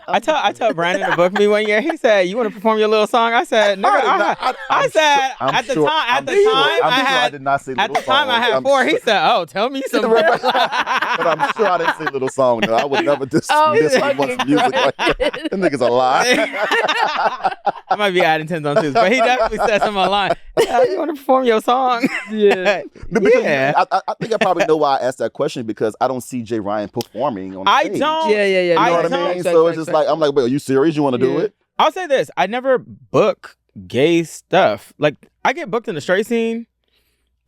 Speaker 1: I tell Brandon to book me one year. He said, "You want to perform your little song?" I said, "Nigga, I said at the time I had 4. He said, "Oh, tell me something."
Speaker 2: But I'm sure I didn't say little song. No, I would never dismiss someone's music like that. That nigga's a lie.
Speaker 1: I might be adding 10s on 2s, but he definitely said something online. Yeah, you want to perform your song?
Speaker 4: Yeah.
Speaker 2: I think I probably know why I asked that question, because I don't see Jay Ryan performing on the stage.
Speaker 1: I don't.
Speaker 4: Yeah.
Speaker 2: You know what I mean? So it's just like, I'm like, wait, are you serious? You want to do it?
Speaker 1: I'll say this. I never book gay stuff. Like, I get booked in the straight scene.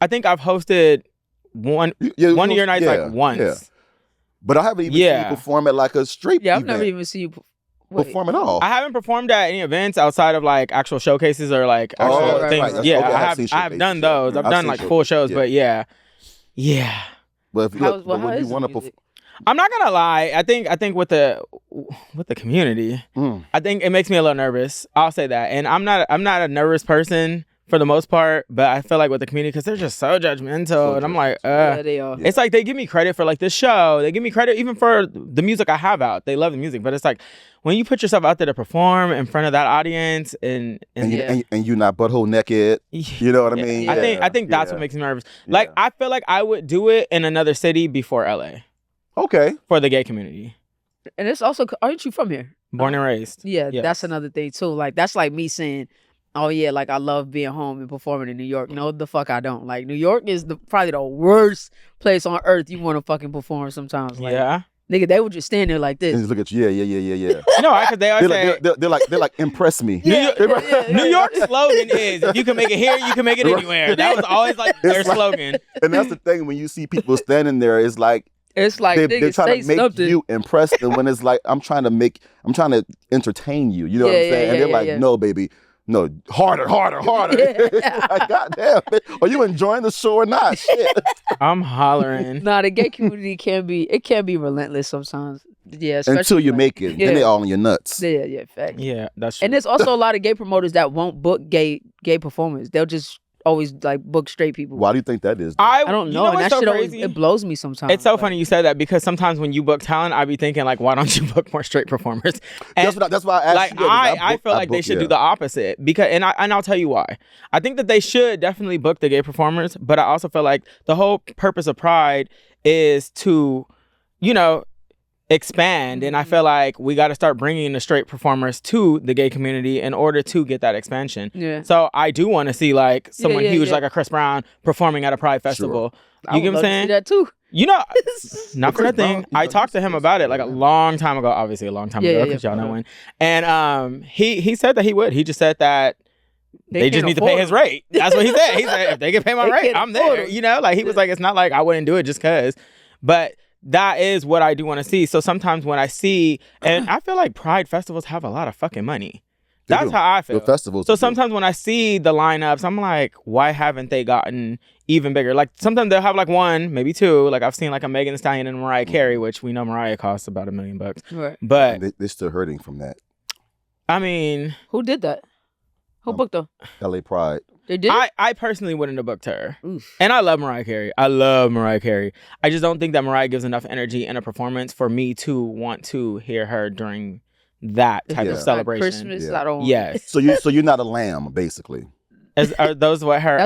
Speaker 1: I think I've hosted one of your nights like once. Yeah.
Speaker 2: But I haven't even seen you perform at like a straight event.
Speaker 4: I've never even seen you
Speaker 2: perform at all.
Speaker 1: I haven't performed at any events outside of like actual showcases or like actual things. Right. Yeah, I have done those. I've done like full shows, but yeah.
Speaker 2: But when you want to perform,
Speaker 1: I'm not gonna lie. I think with the community, I think it makes me a little nervous. I'll say that. And I'm not a nervous person for the most part, but I feel like with the community, because they're just so judgmental, and I'm like,
Speaker 4: they are.
Speaker 1: It's like they give me credit for like this show. They give me credit even for the music I have out. They love the music, but it's like when you put yourself out there to perform in front of that audience, and
Speaker 2: you're not butthole naked. You know what I mean?
Speaker 1: I think that's what makes me nervous. Like I feel like I would do it in another city before LA.
Speaker 2: Okay.
Speaker 1: For the gay community.
Speaker 4: And it's also, aren't you from here?
Speaker 1: Born and raised.
Speaker 4: Yeah, that's another thing too. Like that's like me saying, oh yeah, like I love being home and performing in New York. No, the fuck I don't. Like New York is probably the worst place on earth you want to fucking perform sometimes. Like, nigga, they would just stand there like this.
Speaker 2: And just look at you. Yeah.
Speaker 1: No, because they always say
Speaker 2: they're like impress me.
Speaker 1: New York's slogan is, if you can make it here, you can make it anywhere. That was always like their slogan.
Speaker 2: And that's the thing, when you see people standing there, it's like they're trying to make you impress them, when it's like I'm trying to entertain you. You know what I'm saying? And they're like, no, baby. No, harder. Like, goddamn, are you enjoying the show or not? Shit.
Speaker 1: I'm hollering.
Speaker 4: Nah, the gay community can be relentless sometimes. Yeah,
Speaker 2: until you make it, then they all in your nuts.
Speaker 4: Yeah, fact.
Speaker 1: Yeah, that's true.
Speaker 4: And there's also a lot of gay promoters that won't book gay performers. They'll just always like book straight people.
Speaker 2: Why do you think that is?
Speaker 4: I don't know. And that shit always, it blows me sometimes.
Speaker 1: It's so funny you said that, because sometimes when you book talent, I be thinking like, why don't you book more straight performers? And
Speaker 2: that's why I asked you.
Speaker 1: I feel like they should do the opposite, because and I'll tell you why. I think that they should definitely book the gay performers, but I also feel like the whole purpose of Pride is to, expand, and I feel like we got to start bringing the straight performers to the gay community in order to get that expansion.
Speaker 4: Yeah.
Speaker 1: So I do want to see like someone huge like a Chris Brown performing at a Pride festival.
Speaker 4: Sure. You
Speaker 1: get what I'm saying?
Speaker 4: See that too.
Speaker 1: Not for nothing. I talked to him about it like a long time ago. Obviously, a long time ago, because y'all know when. And he said that he would. He just said that They just need to pay his rate. That's what he said. He said, if they can pay my rate, I'm there. You know, like he was like, it's not like I wouldn't do it just because. But that is what I do want to see. So sometimes when I see, and I feel like Pride festivals have a lot of fucking money. That's how I feel.
Speaker 2: The festivals.
Speaker 1: So sometimes when I see the lineups, I'm like, why haven't they gotten even bigger? Like sometimes they'll have like one, maybe two. Like I've seen like a Megan Thee Stallion and Mariah Carey, which we know Mariah costs about $1 million.
Speaker 4: Right.
Speaker 1: But
Speaker 2: they're still hurting from that.
Speaker 1: I mean,
Speaker 4: who did that? Who booked them?
Speaker 2: LA Pride.
Speaker 4: They did?
Speaker 1: I personally wouldn't have booked her.
Speaker 4: Oof.
Speaker 1: And I love Mariah Carey. I love Mariah Carey. I just don't think that Mariah gives enough energy in a performance for me to want to hear her during that type of celebration.
Speaker 4: Like Christmas, I don't.
Speaker 1: Yes.
Speaker 2: So you're not a lamb, basically.
Speaker 1: Are those what her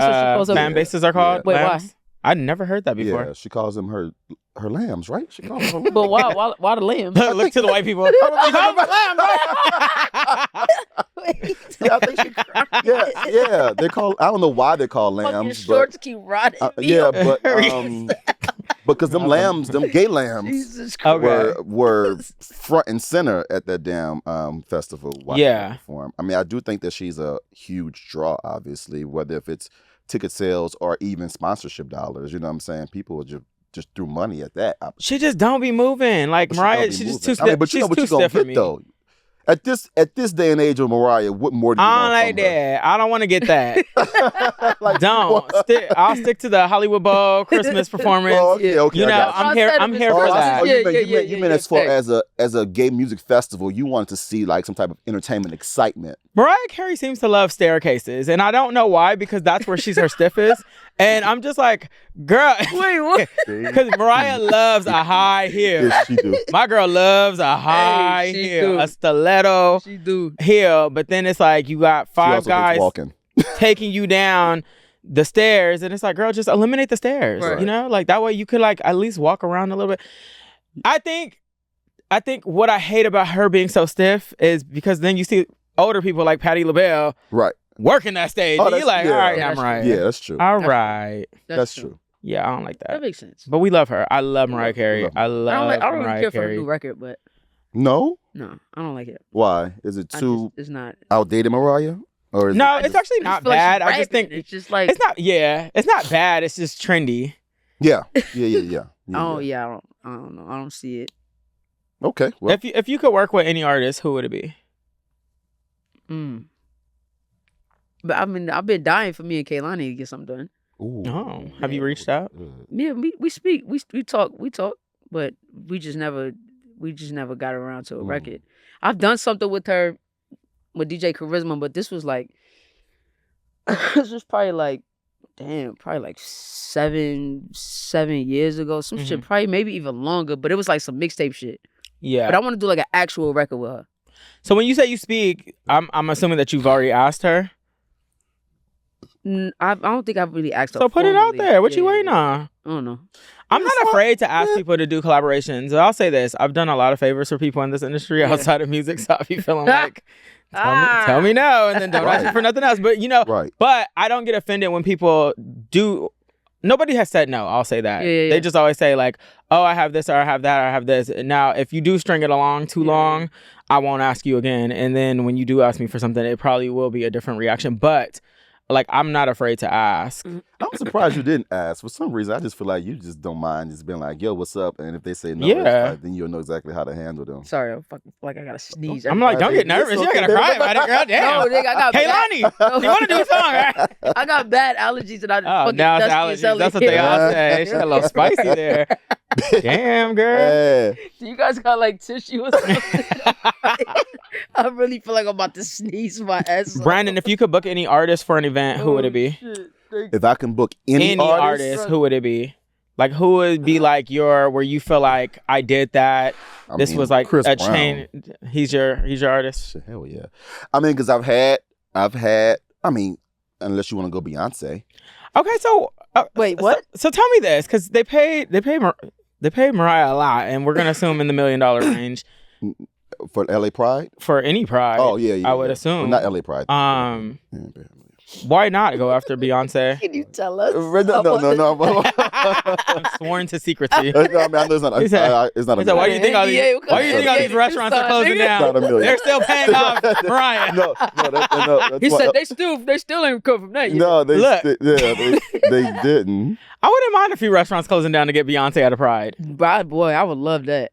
Speaker 1: fan bases are called?
Speaker 4: Wait,
Speaker 1: lambs?
Speaker 4: why?
Speaker 1: I'd never heard that before.
Speaker 2: Yeah, she calls them her lambs, right? She calls them her lambs.
Speaker 4: But why the lambs?
Speaker 1: Look to the white people.
Speaker 2: Yeah, I think yeah. They're called. I don't know why they're called lambs.
Speaker 4: Fucking shorts keep rotting.
Speaker 2: Yeah, but because them lambs, them gay lambs,
Speaker 4: Jesus Christ.
Speaker 2: were front and center at that damn festival. Perform. I mean, I do think that she's a huge draw. Obviously, whether if it's ticket sales or even sponsorship dollars, you know what I'm saying? People would just threw money at that.
Speaker 1: She just don't be moving. Like Mariah, she's just too stiff. I mean,
Speaker 2: but you know what you gonna get though. At this day and age of Mariah, what more do you want
Speaker 1: I don't like that. I don't want to get that. Don't. I'll stick to the Hollywood Bowl Christmas performance.
Speaker 2: Okay,
Speaker 1: you know, I'm here for that.
Speaker 2: You meant as far as a gay music festival, you wanted to see like some type of entertainment excitement.
Speaker 1: Mariah Carey seems to love staircases, and I don't know why, because that's where she's her stiffest. And I'm just like, girl.
Speaker 4: Wait, what?
Speaker 1: Because Mariah loves a high heel.
Speaker 2: Yes, she do.
Speaker 1: My girl loves a high heel, a stiletto heel. But then it's like you got five guys taking you down the stairs, and it's like, girl, just eliminate the stairs. Right. You know, like that way you could like at least walk around a little bit. I think what I hate about her being so stiff is because then you see older people like Patti LaBelle, right, working that stage. And you're like, all right, I'm right.
Speaker 2: Yeah, that's true.
Speaker 1: All right,
Speaker 2: that's true.
Speaker 1: Yeah, I don't like that.
Speaker 4: That makes sense.
Speaker 1: But we love her. I love Mariah Carey. I don't
Speaker 4: really care for her new record, but
Speaker 2: no,
Speaker 4: I don't like it.
Speaker 2: Why? Is it too?
Speaker 4: It's not
Speaker 2: outdated, Mariah. Or is
Speaker 1: no, it's actually not bad. I just think
Speaker 4: it's just like
Speaker 1: it's not. Yeah, it's not bad. It's just trendy.
Speaker 2: Yeah.
Speaker 4: Oh yeah, I don't know. I don't see it.
Speaker 2: Okay. Well.
Speaker 1: If you could work with any artist, who would it be?
Speaker 4: But I mean, I've been dying for me and Kehlani to get something done.
Speaker 2: Ooh.
Speaker 1: Oh, have you reached out?
Speaker 4: Yeah, we speak, we talk, but we just never got around to a record. I've done something with her, with DJ Charisma, but this was like, this was probably like 7 years ago. Some shit, probably maybe even longer, but it was like some mixtape shit.
Speaker 1: Yeah.
Speaker 4: But I want to do like an actual record with her.
Speaker 1: So when you say you speak, I'm assuming that you've already asked her.
Speaker 4: I don't think I've really asked her.
Speaker 1: So put it out there. What you waiting on?
Speaker 4: I don't know.
Speaker 1: I'm not afraid to ask people to do collaborations. I'll say this. I've done a lot of favors for people in this industry outside of music, so I'll be feeling like, tell me no, and then don't ask me for nothing else. But, you know, but I don't get offended when people do. Nobody has said no. I'll say that. Yeah. They just always say like, oh, I have this or I have that or I have this. Now, if you do string it along too long, I won't ask you again. And then when you do ask me for something, it probably will be a different reaction. But like, I'm not afraid to ask.
Speaker 2: I'm surprised you didn't ask. For some reason, I just feel like you just don't mind just being like, yo, what's up? And if they say no, then you'll know exactly how to handle them.
Speaker 4: Sorry, I fucking feel like I gotta sneeze.
Speaker 1: I'm like, don't get nervous. You're gonna cry about it, girl. Damn.
Speaker 4: No, nigga, I got
Speaker 1: Kehlani, you want to do a song, right?
Speaker 4: I got bad allergies and I just fucking
Speaker 1: now it's allergies. That's what they all say. She got a little spicy there. Damn, girl.
Speaker 4: Do you guys got like tissue or something? I really feel like I'm about to sneeze my ass off.
Speaker 1: Brandon, if you could book any artist for an event, who would it be?
Speaker 2: If I can book any artist,
Speaker 1: who would it be? Like, who would be like where you feel like I did that? This was like Chris a Brown. Chain. He's your artist.
Speaker 2: Hell yeah. I mean, because I've had. I mean, unless you want to go Beyonce.
Speaker 1: Okay, so
Speaker 4: wait, what?
Speaker 1: So tell me this, because they paid Mariah a lot, and we're gonna assume in the $1 million range.
Speaker 2: For LA Pride?
Speaker 1: For any Pride.
Speaker 2: Oh yeah.
Speaker 1: I would assume.
Speaker 2: Well, not LA Pride.
Speaker 1: Why not go after Beyonce?
Speaker 4: Can you tell us?
Speaker 2: No.
Speaker 1: I'm sworn to secrecy.
Speaker 2: I mean, I know it's not.
Speaker 1: He said,
Speaker 2: It's not a
Speaker 1: why do
Speaker 2: million.
Speaker 1: you think all these? Why do you think all these restaurants are closing down?
Speaker 2: Not a million.
Speaker 1: They're still paying off Mariah.
Speaker 2: No. That's
Speaker 4: He
Speaker 2: why-
Speaker 4: said they still ain't recovered from that yet.
Speaker 2: No, they didn't.
Speaker 1: I wouldn't mind a few restaurants closing down to get Beyonce out of Pride.
Speaker 4: Boy, I would love that.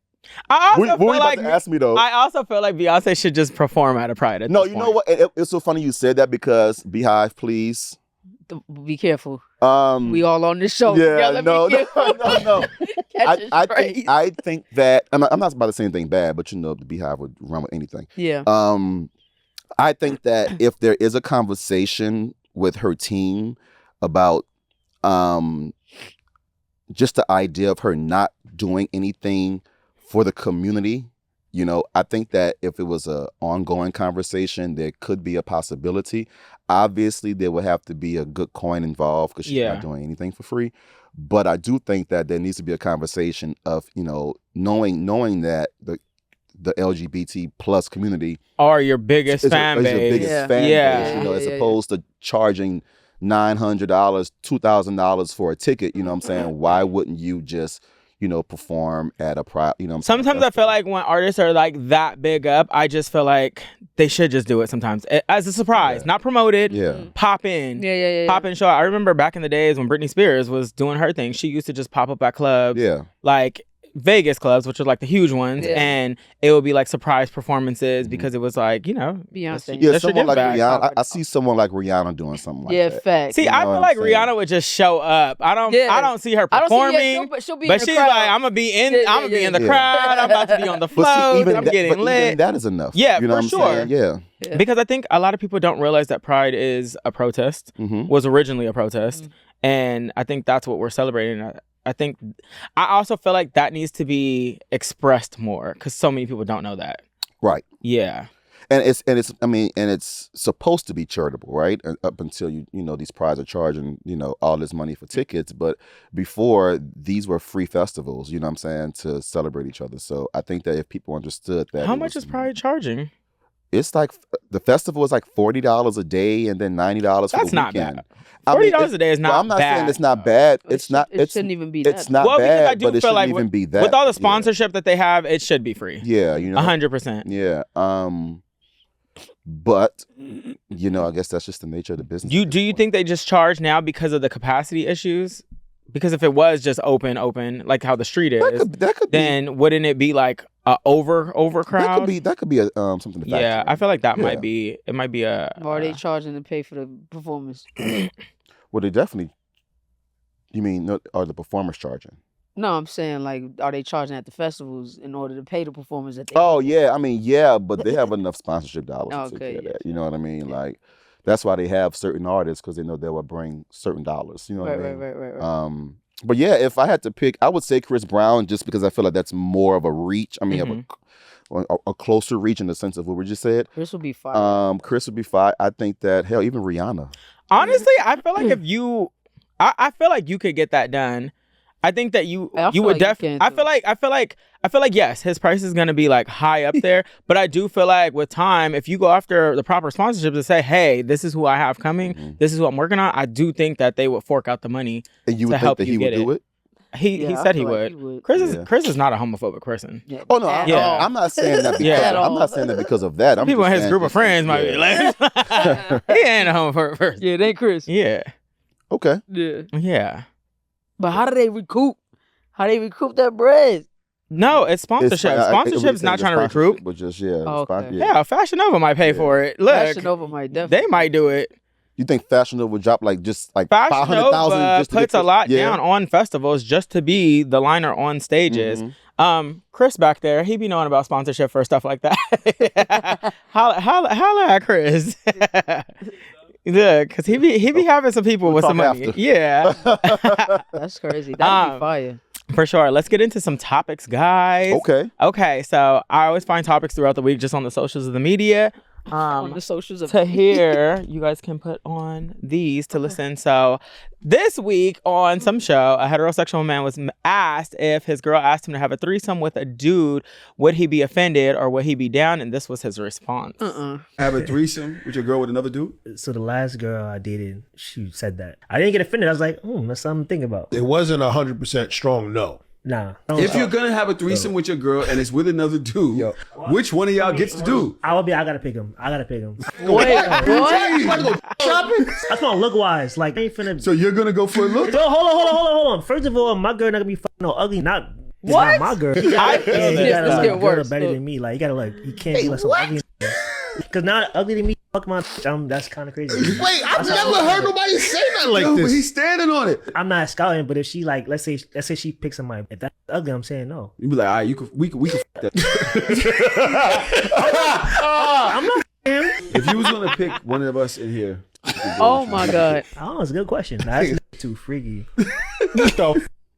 Speaker 1: I also
Speaker 2: What
Speaker 1: feel
Speaker 2: were you
Speaker 1: like
Speaker 2: about to ask me though?
Speaker 1: I also feel like Beyonce should just perform at a Pride. At
Speaker 2: No,
Speaker 1: this
Speaker 2: you know
Speaker 1: point.
Speaker 2: what? It's so funny you said that because Beehive, please.
Speaker 4: Be careful.
Speaker 2: We
Speaker 4: We all on this show.
Speaker 2: Yeah,
Speaker 4: together.
Speaker 2: no.
Speaker 4: Be careful. Catch this phrase.
Speaker 2: I think that I'm not about to say anything bad, but the Beehive would run with anything.
Speaker 4: Yeah.
Speaker 2: I think that if there is a conversation with her team about just the idea of her not doing anything for the community, I think that if it was an ongoing conversation, there could be a possibility. Obviously, there would have to be a good coin involved because she's not doing anything for free. But I do think that there needs to be a conversation of, knowing that the LGBT plus community
Speaker 1: are your biggest fan
Speaker 2: is
Speaker 1: base.
Speaker 2: your biggest fan base, as opposed to charging $900, $2,000 for a ticket. You know what I'm saying? Why wouldn't you just perform at a Pride?
Speaker 1: Sometimes I feel like when artists are like that big up, I just feel like they should just do it sometimes as a surprise, not promoted. Pop in, pop in, show. I remember back in the days when Britney Spears was doing her thing, she used to just pop up at clubs, like Vegas clubs, which are like the huge ones, and it would be like surprise performances because it was like,
Speaker 4: Beyonce.
Speaker 2: Yeah, someone like Rihanna. I see someone like Rihanna doing something like that.
Speaker 4: Fact.
Speaker 1: See, I feel like Rihanna would just show up. I don't see her performing,
Speaker 4: but she'll be
Speaker 1: but
Speaker 4: in the
Speaker 1: she's
Speaker 4: crowd.
Speaker 1: like, I'm gonna be in the crowd. I'm about to be on the float. I'm getting lit.
Speaker 2: Even that is enough.
Speaker 1: Yeah,
Speaker 2: you know
Speaker 1: for
Speaker 2: what I'm
Speaker 1: sure.
Speaker 2: saying? Yeah.
Speaker 1: Because I think a lot of people don't realize that Pride is a protest, was originally a protest, and I think that's what we're celebrating. I also feel like that needs to be expressed more because so many people don't know that.
Speaker 2: Right.
Speaker 1: Yeah.
Speaker 2: And it's supposed to be charitable, right? Up until these prides are charging, all this money for tickets. But before, these were free festivals, you know what I'm saying, to celebrate each other. So I think that if people understood that.
Speaker 1: How much is Pride charging?
Speaker 2: It's like the festival is like $40 a day and then $90 for the weekend.
Speaker 1: That's not bad. $40 a day is not bad.
Speaker 2: I'm not saying it's not bad.
Speaker 4: It shouldn't even be that.
Speaker 2: It's not bad, but it shouldn't even be that.
Speaker 1: With all the sponsorship that they have, it should be free.
Speaker 2: Yeah,
Speaker 1: 100%.
Speaker 2: Yeah. But I guess that's just the nature of the business.
Speaker 1: Do you think they just charge now because of the capacity issues? Because if it was just open, like how the street is,
Speaker 2: that could
Speaker 1: then wouldn't it be like a overcrowd?
Speaker 2: That could be a something to factor in.
Speaker 1: I feel like that might be. It might be a.
Speaker 4: Or are they charging to pay for the performance?
Speaker 2: Well, they definitely. You mean are the performers charging?
Speaker 4: No, I'm saying like, are they charging at the festivals in order to pay the performers at the?
Speaker 2: Oh yeah, but they have enough sponsorship dollars to take care of that.
Speaker 4: Yeah.
Speaker 2: You know what I mean? Like that's why they have certain artists because they know they will bring certain dollars. You know what I mean?
Speaker 4: Right.
Speaker 2: But yeah, if I had to pick, I would say Chris Brown just because I feel like that's more of a reach. I mean, a closer reach in the sense of what we just said.
Speaker 4: Chris would be fine.
Speaker 2: Chris would be fine. I think that even Rihanna.
Speaker 1: Honestly, I feel like I feel like you could get that done. I think that you would definitely. I feel like yes, his price is gonna be like high up there, but I do feel like with time, if you go after the proper sponsorships and say, hey, this is who I have coming, this is what I'm working on, I do think that they would fork out the money
Speaker 2: and you
Speaker 1: to
Speaker 2: would
Speaker 1: help
Speaker 2: think that
Speaker 1: you
Speaker 2: he
Speaker 1: get
Speaker 2: would do it.
Speaker 1: He said he would. Chris is not a homophobic person.
Speaker 4: Yeah.
Speaker 2: Oh no, I'm not saying that because I'm not saying that because of that.
Speaker 1: People in his group of friends might be like, he ain't a homophobic person.
Speaker 4: Yeah, they Chris.
Speaker 1: Yeah.
Speaker 2: Okay.
Speaker 1: Yeah.
Speaker 4: But how do they recoup? How they recoup that bread?
Speaker 1: No, it's sponsorship. Sponsorship's not trying to recruit.
Speaker 2: But just
Speaker 1: Fashion Nova might pay for it. Look,
Speaker 4: Fashion Nova might definitely.
Speaker 1: They might do it.
Speaker 2: You think Fashion Nova would drop just
Speaker 1: Fashion
Speaker 2: 500,000?
Speaker 1: Nova puts a lot down on festivals just to be the liner on stages. Chris back there, he be knowing about sponsorship for stuff like that. holla at Chris. Yeah, because he be having some people with some money.
Speaker 2: After.
Speaker 1: Yeah.
Speaker 4: That's crazy. That'd be fire.
Speaker 1: For sure. Let's get into some topics, guys.
Speaker 2: Okay.
Speaker 1: So I always find topics throughout the week just on the socials of the media.
Speaker 4: On the socials of
Speaker 1: to hear. You guys can put on these to listen. So this week on some show, a heterosexual man was asked if his girl asked him to have a threesome with a dude, would he be offended or would he be down? And this was his response.
Speaker 5: Have a threesome with your girl with another dude?
Speaker 6: So the last girl I dated, she said that. I didn't get offended. I was like, that's something to think about.
Speaker 7: It wasn't 100% strong no.
Speaker 6: Nah.
Speaker 5: If you're gonna have a threesome with your girl and it's with another dude, which one of y'all gets to do?
Speaker 6: I gotta pick him.
Speaker 4: Wait, what?
Speaker 6: That's my look wise. Like, I ain't finna.
Speaker 5: So you're gonna go for a look?
Speaker 6: Yo, hold on. First of all, my girl not gonna be fucking no ugly. Not my girl. He gotta get worse. Better than me. Like, he can't be like some ugly. Because not ugly to me. Fuck my bitch. That's kind of crazy.
Speaker 7: Wait, I've never heard nobody say that like this.
Speaker 5: But he's standing on it.
Speaker 6: I'm not scouting, but if she like, let's say she picks somebody, if that's ugly, I'm saying no.
Speaker 5: You be like, all right, we can fuck that.
Speaker 6: I'm not him.
Speaker 5: If you was gonna pick one of us in here,
Speaker 4: oh my god,
Speaker 6: it's a good question. That's not too freaky.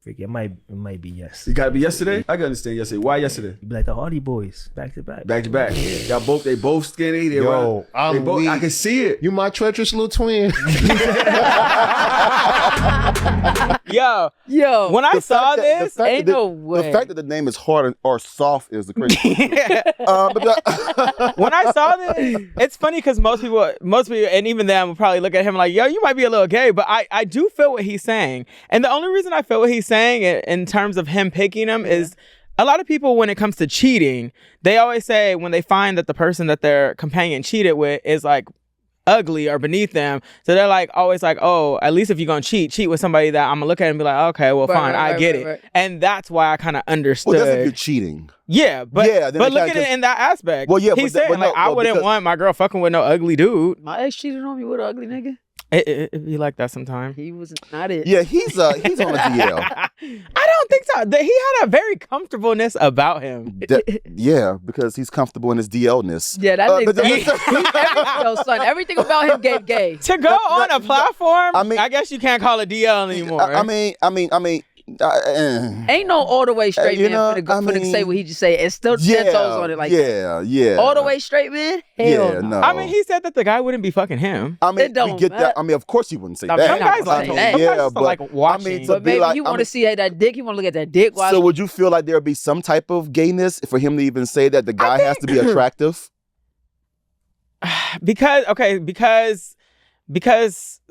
Speaker 6: Freaky. It might be yes.
Speaker 5: You gotta be yesterday. I can understand yesterday. Why yesterday?
Speaker 6: You be like the Hardy Boys, back to back.
Speaker 5: Back to back. They both skinny. I can see it.
Speaker 7: You my treacherous little twin.
Speaker 1: Yo. When I saw this,
Speaker 2: ain't
Speaker 4: no way.
Speaker 2: The fact that the name is hard or soft is the crazy.
Speaker 1: When I saw this, it's funny because most people, and even them will probably look at him like, yo, you might be a little gay, but I do feel what he's saying. And the only reason I feel what he's saying in terms of him picking him is a lot of people, when it comes to cheating, they always say when they find that the person that their companion cheated with is like ugly or beneath them, so they're like always like, oh, at least if you're gonna cheat with somebody that I'm gonna look at and be like, okay, well, fine, I get it. And that's why I kind of understood.
Speaker 2: Well, that's if you're cheating.
Speaker 1: But look at it in that aspect.
Speaker 2: Well, yeah,
Speaker 1: he's saying I wouldn't want my girl fucking with no ugly dude.
Speaker 4: My ex cheated on me with an ugly nigga.
Speaker 1: It be like that sometimes.
Speaker 4: He was not it.
Speaker 2: Yeah, he's on a DL.
Speaker 1: I don't think so. He had a very comfortableness about him.
Speaker 2: Yeah, because he's comfortable in his DL-ness.
Speaker 4: Yeah, that nigga. Son, everything about him gave gay.
Speaker 1: To go on a platform, I guess you can't call it DL anymore.
Speaker 2: I mean.
Speaker 4: Ain't no all the way straight man finna say what he just say and still 10 toes on it like
Speaker 2: yeah.
Speaker 4: All the way straight man? Hell no.
Speaker 1: I mean, he said that the guy wouldn't be fucking him.
Speaker 2: I mean, we get that. I mean, of course he wouldn't say that.
Speaker 1: Some guys like that.
Speaker 2: Yeah, but
Speaker 1: like watching.
Speaker 2: I mean,
Speaker 4: but maybe he want to see that dick. He want to look at that dick.
Speaker 2: So would you feel like there would be some type of gayness for him to even say that the guy has to be attractive?
Speaker 1: Because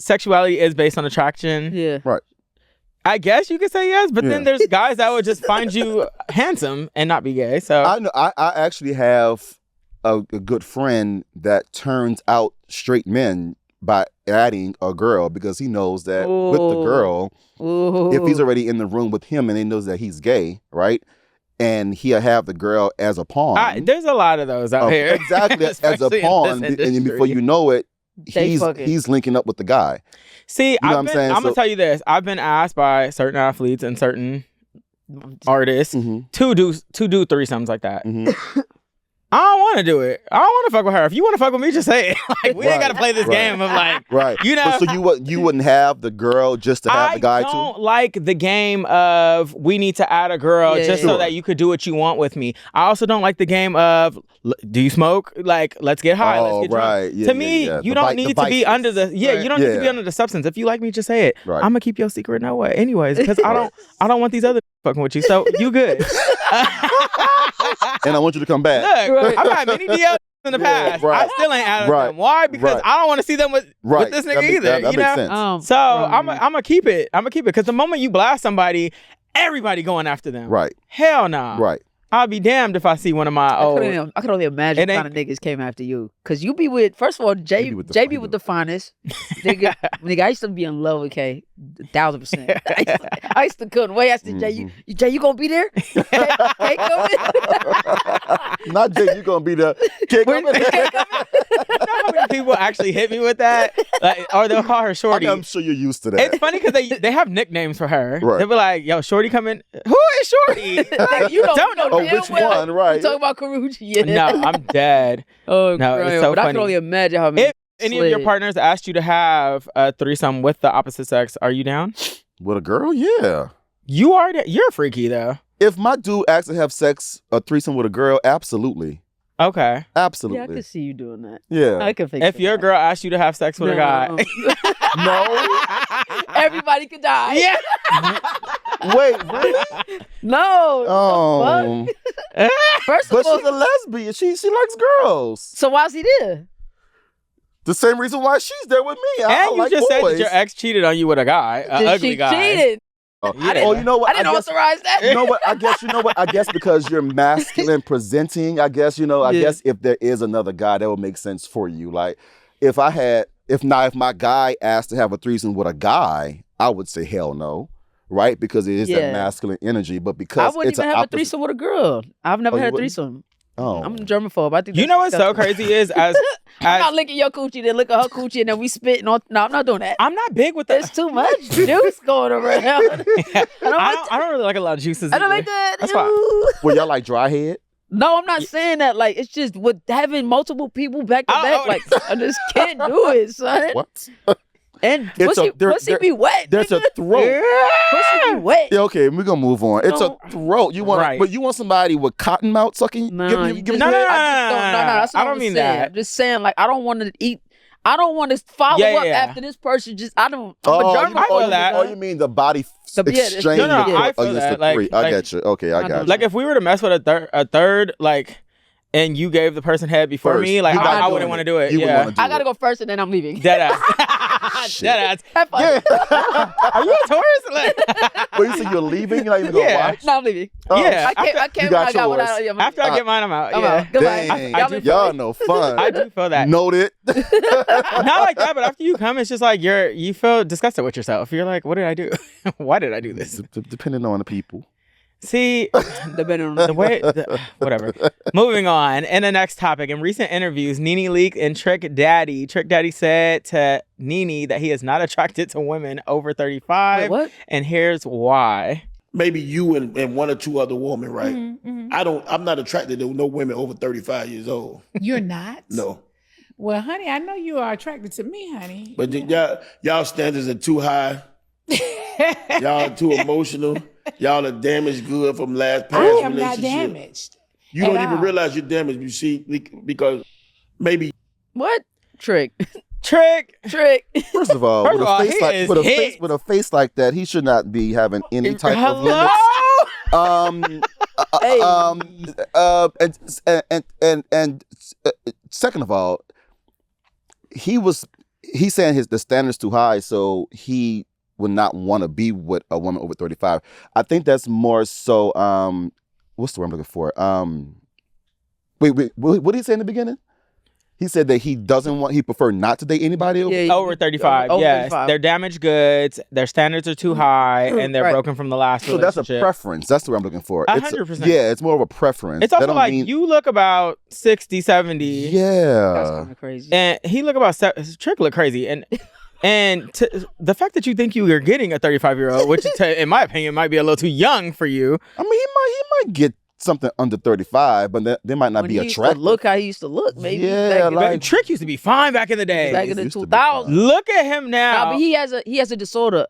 Speaker 1: sexuality is based on attraction.
Speaker 4: Yeah.
Speaker 2: Right.
Speaker 1: I guess you could say yes, but then there's guys that would just find you handsome and not be gay. So
Speaker 2: I know I actually have a good friend that turns out straight men by adding a girl because he knows that with the girl, if he's already in the room with him and he knows that he's gay, right? And he'll have the girl as a pawn.
Speaker 1: There's a lot of those out here.
Speaker 2: Exactly, as a pawn. And before you know it, he's linking up with the guy.
Speaker 1: See, I'm gonna tell you this. I've been asked by certain athletes and certain artists to do threesomes like that. I don't want to do it. I don't want to fuck with her. If you want to fuck with me, just say it. Like, we ain't got to play this game of like, you know.
Speaker 2: So you wouldn't have the girl just to have the guy too? I
Speaker 1: don't like the game of we need to add a girl so that you could do what you want with me. I also don't like the game of do you smoke? Like, let's get high. Let's get drunk.
Speaker 2: Yeah,
Speaker 1: to me, you don't need to be under the you don't need to be under the substance. If you like me, just say it. Right. I'm gonna keep your secret no way. Anyways, because I don't want these other fucking with you. So you good.
Speaker 2: And I want you to come back.
Speaker 1: Look, I've had many DLs in the past. I still ain't added them. Why? Because I don't want to see them with this nigga either.
Speaker 2: That makes sense.
Speaker 1: So I'm gonna keep it. I'm gonna keep it because the moment you blast somebody, everybody going after them.
Speaker 2: Right.
Speaker 1: Hell no.
Speaker 2: Right.
Speaker 1: I'll be damned if I see one of my old.
Speaker 4: I could only imagine what kind of niggas came after you. Cause you be with, first of all, JB with the finest. nigga, I used to be in love with K, 1000%. I used to couldn't wait. I said, Jay, you gonna be there? K coming?
Speaker 2: Not Jay, you gonna be there. K coming?
Speaker 1: You know how many people actually hit me with that? Like, or they'll call her Shorty.
Speaker 2: I'm sure you're used to that.
Speaker 1: It's funny because they have nicknames for her.
Speaker 2: Right.
Speaker 1: They'll be like, yo, Shorty coming. Who is Shorty? Like, you don't know.
Speaker 2: Which one? Right.
Speaker 4: You talking about Karrueche? Yeah.
Speaker 1: No, I'm dead.
Speaker 4: Oh,
Speaker 1: no,
Speaker 4: right.
Speaker 1: it's so
Speaker 4: but
Speaker 1: funny.
Speaker 4: I can only imagine how many.
Speaker 1: If any of your partners asked you to have a threesome with the opposite sex, are you down?
Speaker 2: With a girl? Yeah.
Speaker 1: You are. You're freaky though.
Speaker 2: If my dude asks to have a threesome with a girl, absolutely.
Speaker 1: Okay.
Speaker 2: Absolutely.
Speaker 4: Yeah, I could see you doing that.
Speaker 2: Yeah.
Speaker 4: I could fix
Speaker 1: If your girl asked you to have sex with a guy.
Speaker 2: No.
Speaker 4: Everybody could die.
Speaker 1: Yeah.
Speaker 2: Wait, really?
Speaker 4: No.
Speaker 2: Oh.
Speaker 4: First
Speaker 2: But
Speaker 4: of all,
Speaker 2: she's a lesbian. She likes girls.
Speaker 4: so why's he there?
Speaker 2: The same reason why she's there with me. I
Speaker 1: And you
Speaker 2: like
Speaker 1: just said
Speaker 2: boys.
Speaker 1: that your ex cheated on you with a guy, an ugly
Speaker 4: She
Speaker 1: guy.
Speaker 4: cheated.
Speaker 2: Oh,
Speaker 1: Yeah.
Speaker 2: you know what?
Speaker 4: I didn't authorize that.
Speaker 2: You know what? I guess because you're masculine presenting, I guess if there is another guy, that would make sense for you. Like if my guy asked to have a threesome with a guy, I would say hell no. Right? Because it is that masculine energy. But because
Speaker 4: I wouldn't even have a threesome with a girl. I've never had a threesome.
Speaker 2: Oh.
Speaker 4: I'm germaphobe. I think
Speaker 1: You know what's so crazy is I'm
Speaker 4: not licking your coochie, then lick her coochie, and then we spitting on. No, I'm not doing that.
Speaker 1: I'm not big with that.
Speaker 4: There's too much juice going around.
Speaker 1: I don't really like a lot of juices.
Speaker 4: I don't
Speaker 1: either.
Speaker 4: like that.
Speaker 1: That's fine.
Speaker 4: Ew.
Speaker 2: Well, y'all like dry head?
Speaker 4: No, I'm not saying that. Like, it's just with having multiple people back to back. Like, I just can't do it, son.
Speaker 2: What?
Speaker 4: And
Speaker 2: It's
Speaker 4: pussy be wet.
Speaker 2: There's a throat.
Speaker 4: Pussy be wet.
Speaker 2: Yeah, okay, we're gonna move on. It's a throat. But you want somebody with cotton mouth sucking?
Speaker 4: No,
Speaker 2: Give me
Speaker 4: no.
Speaker 1: I
Speaker 4: I
Speaker 1: don't mean that.
Speaker 4: I'm just saying, like, I don't want to eat. I don't want to follow up after this person. I'm a germaphobe.
Speaker 2: You mean the body exchange?
Speaker 1: I feel that.
Speaker 2: I get you. Okay, I got you.
Speaker 1: Like if we were to mess with a third, like, and you gave the person head before me, like I wouldn't want to do it. Yeah,
Speaker 4: I gotta go first, and then I'm leaving.
Speaker 1: Dead ass. Dead ass.
Speaker 4: Have fun.
Speaker 1: Yeah. Are you a tourist? Like,
Speaker 2: you say you're leaving? You're not even gonna watch?
Speaker 4: No, I'm leaving.
Speaker 1: Yeah.
Speaker 4: I can't.
Speaker 1: After I get mine, I'm out.
Speaker 4: I'm
Speaker 1: Yeah.
Speaker 4: out. Goodbye.
Speaker 2: Dang, y'all no fun.
Speaker 1: I do feel that.
Speaker 2: Noted.
Speaker 1: Not like that, but after you come, it's just like you feel disgusted with yourself. You're like, what did I do? Why did I do this?
Speaker 2: Depending on the people.
Speaker 1: See, whatever. Moving on. In the next topic, in recent interviews, NeNe leaked and Trick Daddy said to NeNe that he is not attracted to women over 35.
Speaker 4: Wait, what?
Speaker 1: And here's why.
Speaker 7: Maybe you and one or two other women, right?
Speaker 8: Mm-hmm.
Speaker 7: I'm not attracted to no women over 35 years old.
Speaker 8: You're not?
Speaker 7: No.
Speaker 8: Well, honey, I know you are attracted to me, honey.
Speaker 7: But y'all standards are too high. Y'all are too emotional. Y'all are damaged good from past
Speaker 8: I am
Speaker 7: relationship.
Speaker 8: not damaged.
Speaker 7: You don't even realize you're damaged, you see, because maybe.
Speaker 4: What? Trick.
Speaker 2: First of all, with a face like that, he should not be having any type of limits. Second of all, he's saying the standard's too high, so he would not want to be with a woman over 35. I think that's more so. What's the word I'm looking for? Wait, what did he say in the beginning? He said that he prefer not to date anybody
Speaker 1: over 35. Yes, 35. They're damaged goods. Their standards are too high, and they're broken from the last relationship. So that's a
Speaker 2: preference. That's what I'm looking for.
Speaker 1: 100%.
Speaker 2: Yeah, it's more of a preference.
Speaker 1: It's also like you look about 60, 70.
Speaker 2: Yeah,
Speaker 4: that's kind of crazy.
Speaker 1: And he look about Trick look crazy, and the fact that you think you are getting a 35-year-old, which in my opinion might be a little too young for you.
Speaker 2: I mean, he might get something under 35, but they might not be attractive.
Speaker 4: Look how he used to look, maybe.
Speaker 2: Yeah,
Speaker 1: like Trick used to be fine back in the day.
Speaker 4: Back in the 2000s.
Speaker 1: Look at him now.
Speaker 4: Nah, but he has a disorder.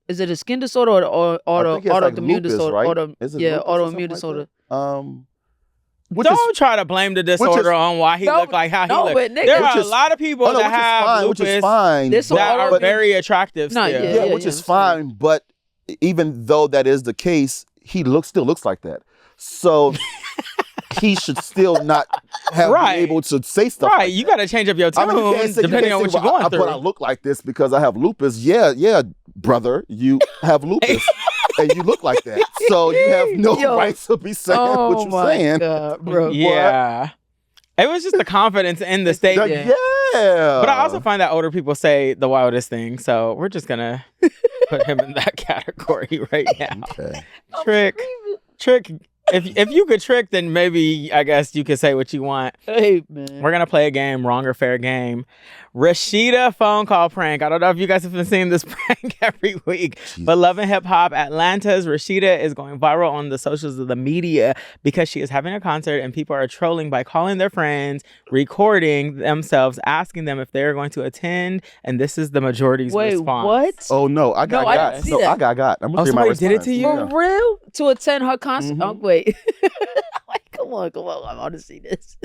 Speaker 4: Is it a skin disorder or autoimmune disorder?
Speaker 2: Right?
Speaker 4: Autoimmune disorder.
Speaker 1: Don't try to blame the disorder on why he looked like how he looked.
Speaker 4: But
Speaker 1: there are a lot of people that have lupus
Speaker 2: which is fine,
Speaker 1: that are very attractive still.
Speaker 2: Which is fine, but even though that is the case, he still looks like that. So he should still not have been able to say stuff like that.
Speaker 1: You got to change up your tone depending on what you're going through.
Speaker 2: But I look like this because I have lupus. Yeah, brother, you have lupus. And you look like that. So you have no right to be saying what you're saying.
Speaker 4: God, bro.
Speaker 1: Yeah. It was just the confidence in the statement.
Speaker 2: Yeah.
Speaker 1: But I also find that older people say the wildest thing. So we're just going to put him in that category right now.
Speaker 2: Okay.
Speaker 1: Trick. If you could trick, then maybe I guess you could say what you want.
Speaker 4: Hey, man.
Speaker 1: We're going to play a game, wrong or fair game. Rasheeda phone call prank. I don't know if you guys have been seeing this prank every week, but Love and Hip Hop Atlanta's Rasheeda is going viral on the socials of the media because she is having a concert and people are trolling by calling their friends, recording themselves, asking them if they're going to attend, and this is the majority's response.
Speaker 4: What?
Speaker 2: Oh, no. I got. I'm going to
Speaker 1: somebody did it to you?
Speaker 4: For real? To attend her concert?
Speaker 2: Mm-hmm.
Speaker 4: Oh, wait. Come on. I want to see this.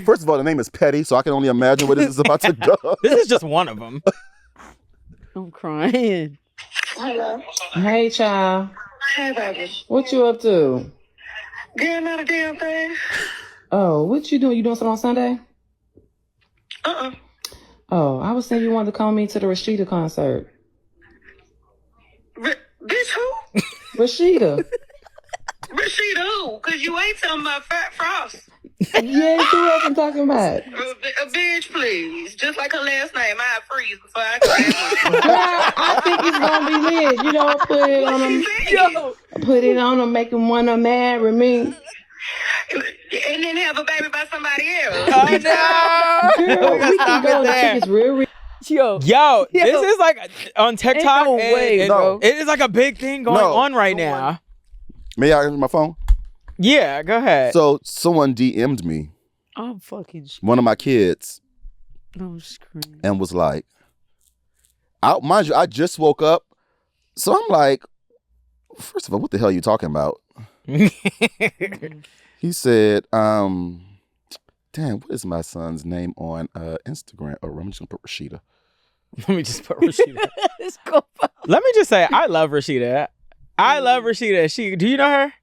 Speaker 2: First of all, the name is Petty, so I can only imagine where this is about to go.
Speaker 1: This is just one of them.
Speaker 4: I'm crying.
Speaker 9: Hello.
Speaker 10: Hey, child.
Speaker 9: Hey, baby.
Speaker 10: What you up to?
Speaker 9: Girl, not a damn thing.
Speaker 10: Oh, what you doing? You doing something on Sunday?
Speaker 9: Uh-uh.
Speaker 10: Oh, I was saying you wanted to call me to the Rasheeda concert.
Speaker 9: Bitch, who?
Speaker 10: Rasheeda.
Speaker 9: Rasheeda who? Because you ain't talking about Fat Frost.
Speaker 10: Yeah, who else I'm talking about?
Speaker 9: Bitch, please. Just like her last name, I freeze before I can.
Speaker 10: Girl, I think it's gonna be lit. You know, put it on them, make them wanna marry me.
Speaker 9: And then have a baby by somebody else.
Speaker 1: Oh, no.
Speaker 10: Girl, we can go. The tickets real.
Speaker 1: Yo, this is like on TikTok.
Speaker 4: No way, bro.
Speaker 1: It is like a big thing going on right now.
Speaker 2: May I use my phone?
Speaker 1: Yeah, go ahead.
Speaker 2: So someone DM'd me.
Speaker 4: I'm fucking.
Speaker 2: One of my kids.
Speaker 4: I'm screaming.
Speaker 2: And was like, mind you, I just woke up. So I'm like, first of all, what the hell are you talking about? He said, damn, what is my son's name on Instagram? Oh, I'm just gonna put Rasheeda.
Speaker 1: Let me just put Rasheeda. Let me just say, I love Rasheeda. I love Rasheeda. Do you know her?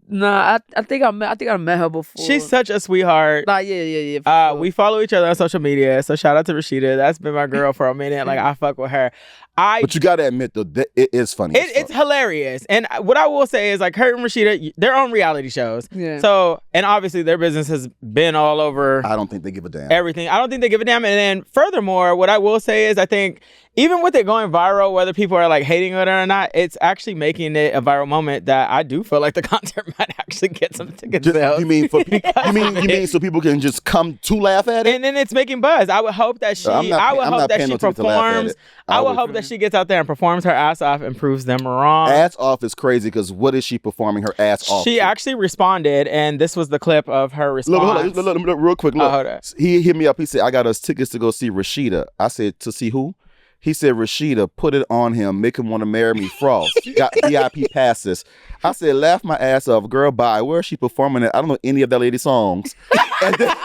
Speaker 4: Nah, I think I met her before.
Speaker 1: She's such a sweetheart.
Speaker 4: Nah, yeah.
Speaker 1: We follow each other on social media, so shout out to Rasheeda. That's been my girl for a minute. Like, I fuck with her.
Speaker 2: But you gotta admit though, it is funny.
Speaker 1: It's hilarious. And what I will say is, like, her and Rasheeda, they're on reality shows.
Speaker 4: Yeah.
Speaker 1: So, and obviously their business has been all over.
Speaker 2: I don't think they give a damn.
Speaker 1: Everything. I don't think they give a damn. And then furthermore, what I will say is, I think even with it going viral, whether people are like hating on it or not, it's actually making it a viral moment that I do feel like the concert might actually get some ticket sales.
Speaker 2: You mean so people can just come to laugh at it?
Speaker 1: And then it's making buzz. I would hope that she performs. I would hope that she gets out there and performs her ass off and proves them wrong.
Speaker 2: Ass off is crazy because what is she performing her ass off?
Speaker 1: She actually responded, and this was the clip of her response.
Speaker 2: Look, real quick. Look.
Speaker 1: Hold on.
Speaker 2: He hit me up. He said, I got us tickets to go see Rasheeda. I said, to see who? He said, Rasheeda, put it on him. Make him want to marry me. Frost. Got VIP passes. I said, laugh my ass off. Girl, bye. Where is she performing at? I don't know any of that lady's songs. And then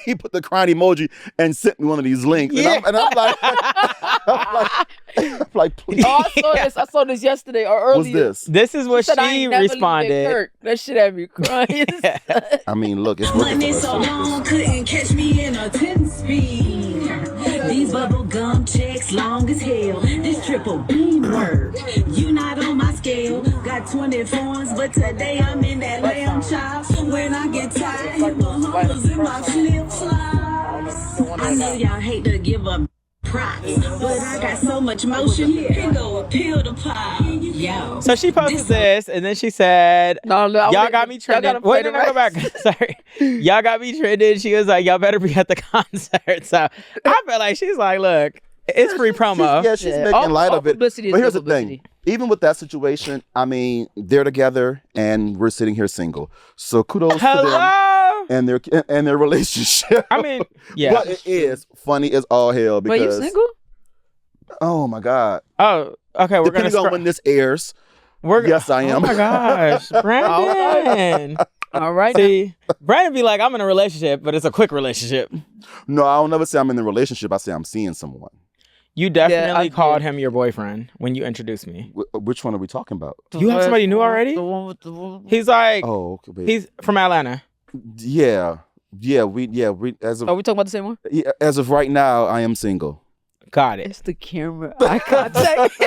Speaker 2: he put the crying emoji and sent me one of these links.
Speaker 1: Yeah.
Speaker 2: And I'm like, please.
Speaker 4: Oh, I saw this yesterday or earlier.
Speaker 2: What's this?
Speaker 1: This is what she responded.
Speaker 4: That shit had me crying.
Speaker 2: I mean, look, it's
Speaker 11: money so long, couldn't catch me in a 10-speed. These bubble gum checks long as hell. This triple beam work. You not on my scale. Got 20 phones, but today I'm in that lamb chop. When I get tired, hit the hummers in my flip flops. I know y'all hate to give up props, but I got so much motion here. Can go a pill to pop. Yo.
Speaker 1: So she posted this, and then she said,
Speaker 4: No,
Speaker 1: y'all got me trending. Wait, no, go back. Sorry. Y'all got me trending. She was like, y'all better be at the concert. So I feel like she's like, look, it's free promo.
Speaker 2: She's making light of it. But here's the thing. Even with that situation, I mean, they're together, and we're sitting here single. So kudos to them and their relationship.
Speaker 1: I mean, yeah.
Speaker 2: But it is funny as all hell because.
Speaker 4: Wait, you single?
Speaker 2: Oh my God.
Speaker 1: Oh, okay. We're
Speaker 2: Depending on when this airs. Yes, I am.
Speaker 1: Oh my gosh, Brandon.
Speaker 4: All right.
Speaker 1: See, Brandon be like, I'm in a relationship, but it's a quick relationship.
Speaker 2: No, I don't never say I'm in a relationship. I say I'm seeing someone.
Speaker 1: You definitely called him your boyfriend when you introduced me.
Speaker 2: Which one are we talking about?
Speaker 1: You have somebody new already?
Speaker 4: The one with the one.
Speaker 1: He's like,
Speaker 2: oh, okay,
Speaker 1: he's from Atlanta.
Speaker 2: Yeah. We
Speaker 4: Are we talking about the same one?
Speaker 2: Yeah, as of right now, I am single.
Speaker 1: Got it.
Speaker 4: It's the camera eye contact.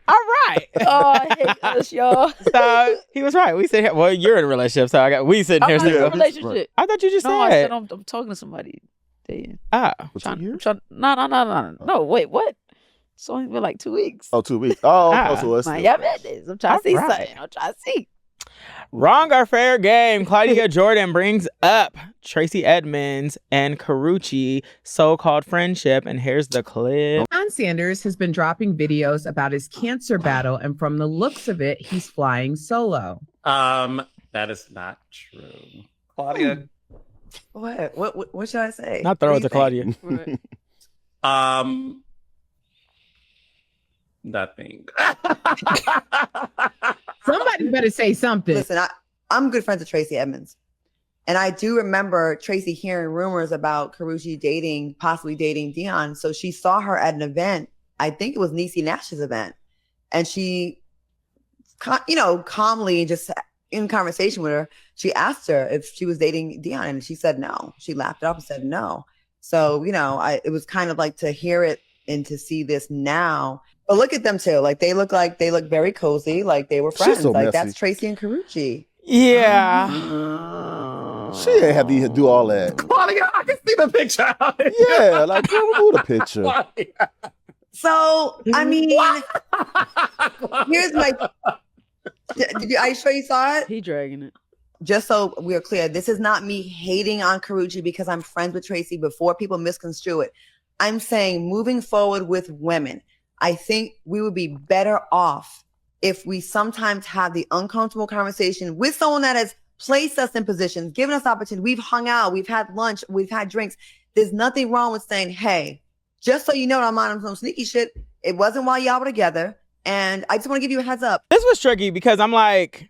Speaker 1: All right.
Speaker 4: Oh, I hate us, y'all.
Speaker 1: So he was right. We sit here. Well, you're in a relationship, so we sitting here.
Speaker 4: I'm not in a relationship.
Speaker 2: Right.
Speaker 1: I thought you just
Speaker 4: I
Speaker 1: said.
Speaker 4: said I'm talking to somebody.
Speaker 1: No,
Speaker 4: wait, what? It's only been like 2 weeks.
Speaker 2: Oh, 2 weeks. Oh, so it's
Speaker 4: yeah, I'm trying to see something. I'm trying to see.
Speaker 1: Wrong or fair game. Claudia Jordan brings up Tracy Edmonds and Karrueche so-called friendship, and here's the clip.
Speaker 12: Deion Sanders has been dropping videos about his cancer battle, and from the looks of it, he's flying solo.
Speaker 13: That is not true. Claudia.
Speaker 14: What should I say?
Speaker 1: Not throw it to Claudia.
Speaker 13: Nothing.
Speaker 12: Somebody better say something.
Speaker 14: Listen, I'm good friends with Tracy Edmonds. And I do remember Tracy hearing rumors about Karrueche possibly dating Dion. So she saw her at an event. I think it was Niecy Nash's event. And she, calmly, just in conversation with her, she asked her if she was dating Dion. And she said no. She laughed it off and said no. So, it was kind of like to hear it and to see this now. But look at them too. Like they look very cozy. Like they were friends.
Speaker 2: So
Speaker 14: like
Speaker 2: messy.
Speaker 14: that's Tracy and Karrueche.
Speaker 1: Yeah.
Speaker 2: She ain't have to do all that.
Speaker 13: Claudia, I can see the picture.
Speaker 2: Yeah, like move the picture.
Speaker 14: So, I mean, here's my... Are you sure you saw it?
Speaker 4: He dragging it.
Speaker 14: Just so we're clear, this is not me hating on Karrueche because I'm friends with Tracy before people misconstrue it. I'm saying moving forward with women, I think we would be better off if we sometimes have the uncomfortable conversation with someone that has placed us in positions, given us opportunity. We've hung out, we've had lunch, we've had drinks. There's nothing wrong with saying, hey, just so you know, I'm on some sneaky shit. It wasn't while y'all were together. And I just want to give you a heads up.
Speaker 1: This was tricky because I'm like,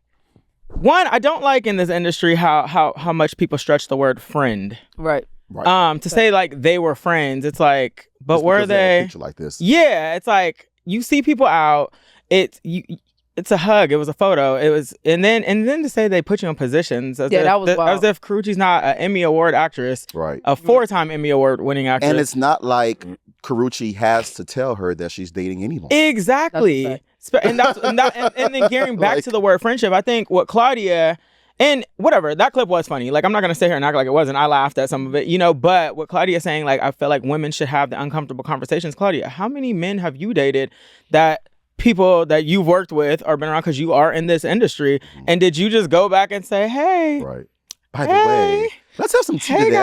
Speaker 1: one, I don't like in this industry how much people stretch the word friend.
Speaker 4: Right.
Speaker 1: To say like they were friends, it's like, but were they?
Speaker 2: Picture like this.
Speaker 1: Yeah, it's like you see people out. It's a hug. It was a photo. It was, and then to say they put you in positions.
Speaker 4: That was wild.
Speaker 1: As if Karrueche's not an Emmy Award actress,
Speaker 2: right?
Speaker 1: A 4-time Emmy Award winning actress,
Speaker 2: and it's not like Karrueche has to tell her that she's dating anyone.
Speaker 1: Exactly. And then gearing back to the word friendship, I think what Claudia and whatever, that clip was funny. Like, I'm not gonna sit here and act like it wasn't. I laughed at some of it, but what Claudia's saying, like, I feel like women should have the uncomfortable conversations. Claudia, how many men have you dated that people that you've worked with or been around because you are in this industry, and did you just go back and say, hey,
Speaker 2: right, by the way, let's have some tea today.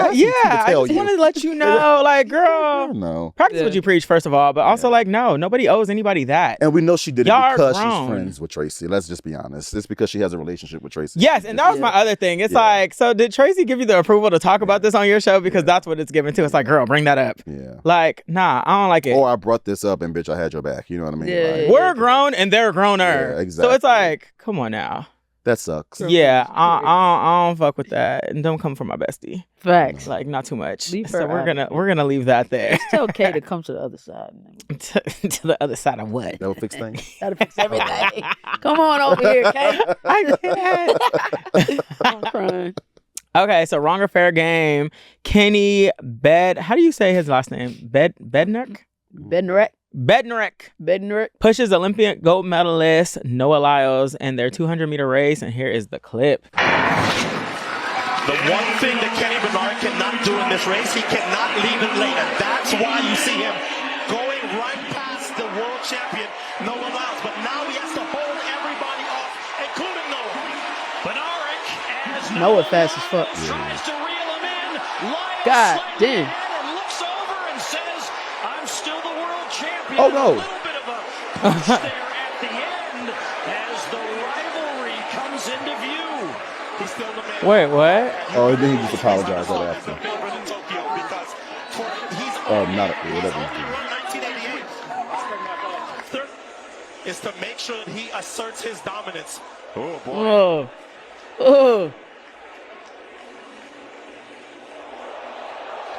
Speaker 1: I just wanted to let you know, like, girl, practice what you preach, first of all, but also, like, no, nobody owes anybody that.
Speaker 2: And we know she did it
Speaker 1: Y'all
Speaker 2: because
Speaker 1: are grown.
Speaker 2: she's friends with Tracy. Let's just be honest. It's because she has a relationship with Tracy.
Speaker 1: Yes, and that was my other thing. It's like, so did Tracy give you the approval to talk about this on your show? Because that's what it's given to. It's like, girl, bring that up.
Speaker 2: Yeah.
Speaker 1: Like, nah, I don't like it.
Speaker 2: Or I brought this up and bitch, I had your back. You know what I mean?
Speaker 1: Yeah. We're grown and they're growner.
Speaker 2: Yeah, exactly.
Speaker 1: So it's like, come on now.
Speaker 2: That sucks.
Speaker 1: Yeah, I don't fuck with that, and don't come from my bestie.
Speaker 4: Facts.
Speaker 1: Like, not too much.
Speaker 4: Leave
Speaker 1: So
Speaker 4: her
Speaker 1: we're gonna leave that there.
Speaker 4: It's okay to come to the other side.
Speaker 1: to the other side of what?
Speaker 2: That'll fix things.
Speaker 4: That'll fix everything. Come on over here, Kate.
Speaker 1: I can't.
Speaker 4: I'm crying.
Speaker 1: Okay, so Wrong or Fair Game. Kenny how do you say his last name? Bednarek? Bednarek pushes Olympic gold medalist Noah Lyles in their 200-meter race, and here is the clip.
Speaker 15: The one thing that Kenny Bednarek cannot do in this race, he cannot leave it late, and that's why you see him going right past the world champion Noah Lyles. But now he has to hold everybody off, including Noah. Bednarek as
Speaker 4: Noah fast as fuck.
Speaker 15: tries to reel him in. Lyles
Speaker 4: God
Speaker 15: slides
Speaker 4: damn.
Speaker 15: ahead and looks over and says, "I'm still the world champion."
Speaker 2: Oh, no.
Speaker 15: A little bit of a push there at the end as the rivalry comes into view. He's still the man.
Speaker 1: Wait, what?
Speaker 2: Oh, and then he just apologized right after. Whatever.
Speaker 15: Third is to make sure that he asserts his dominance. Oh boy.
Speaker 4: Oh. Oh.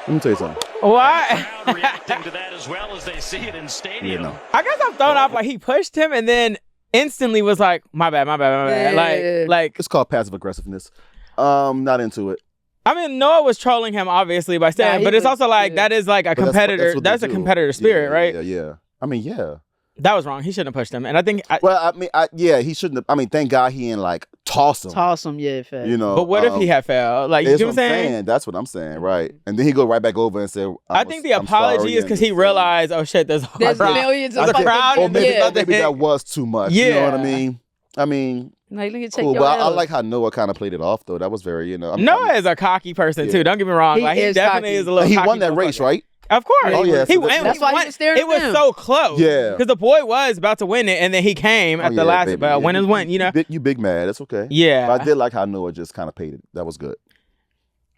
Speaker 2: Let me tell you something.
Speaker 1: What?
Speaker 15: Reacting to that as well as they see it in stadium.
Speaker 1: I guess I'm thrown off. Like, he pushed him and then instantly was like, my bad.
Speaker 4: Yeah.
Speaker 1: Like
Speaker 2: it's called passive aggressiveness. Not into it.
Speaker 1: I mean, Noah was trolling him obviously by saying, but it's also like that is like a competitor. That's a competitor spirit, right?
Speaker 2: Yeah. I mean, yeah.
Speaker 1: That was wrong. He shouldn't have pushed him. And I think
Speaker 2: he shouldn't have. I mean, thank God he didn't like toss him.
Speaker 4: Yeah, fact.
Speaker 1: But what if he had failed? Like, you know what I'm saying?
Speaker 2: That's what I'm saying, right? And then he go right back over and say,
Speaker 1: I think the apology is because he realized, oh shit, there's
Speaker 4: millions of
Speaker 1: crowd.
Speaker 2: Or maybe that was too much.
Speaker 1: Yeah.
Speaker 2: You know what I mean? I mean,
Speaker 4: like, look at
Speaker 2: cool, but I like how Noah kind of played it off though. That was very,
Speaker 1: Noah is a cocky person too. Don't get me wrong. He definitely is a little.
Speaker 2: He
Speaker 1: cocky
Speaker 2: won that race, right?
Speaker 1: Of course.
Speaker 2: Oh yeah.
Speaker 4: That's why he was staring
Speaker 1: It was so close.
Speaker 2: Yeah.
Speaker 1: Because the boy was about to win it, and then he came at the last. But winners win. You know.
Speaker 2: You big mad. That's okay.
Speaker 1: Yeah.
Speaker 2: But I did like how Noah just kind of paid it. That was good.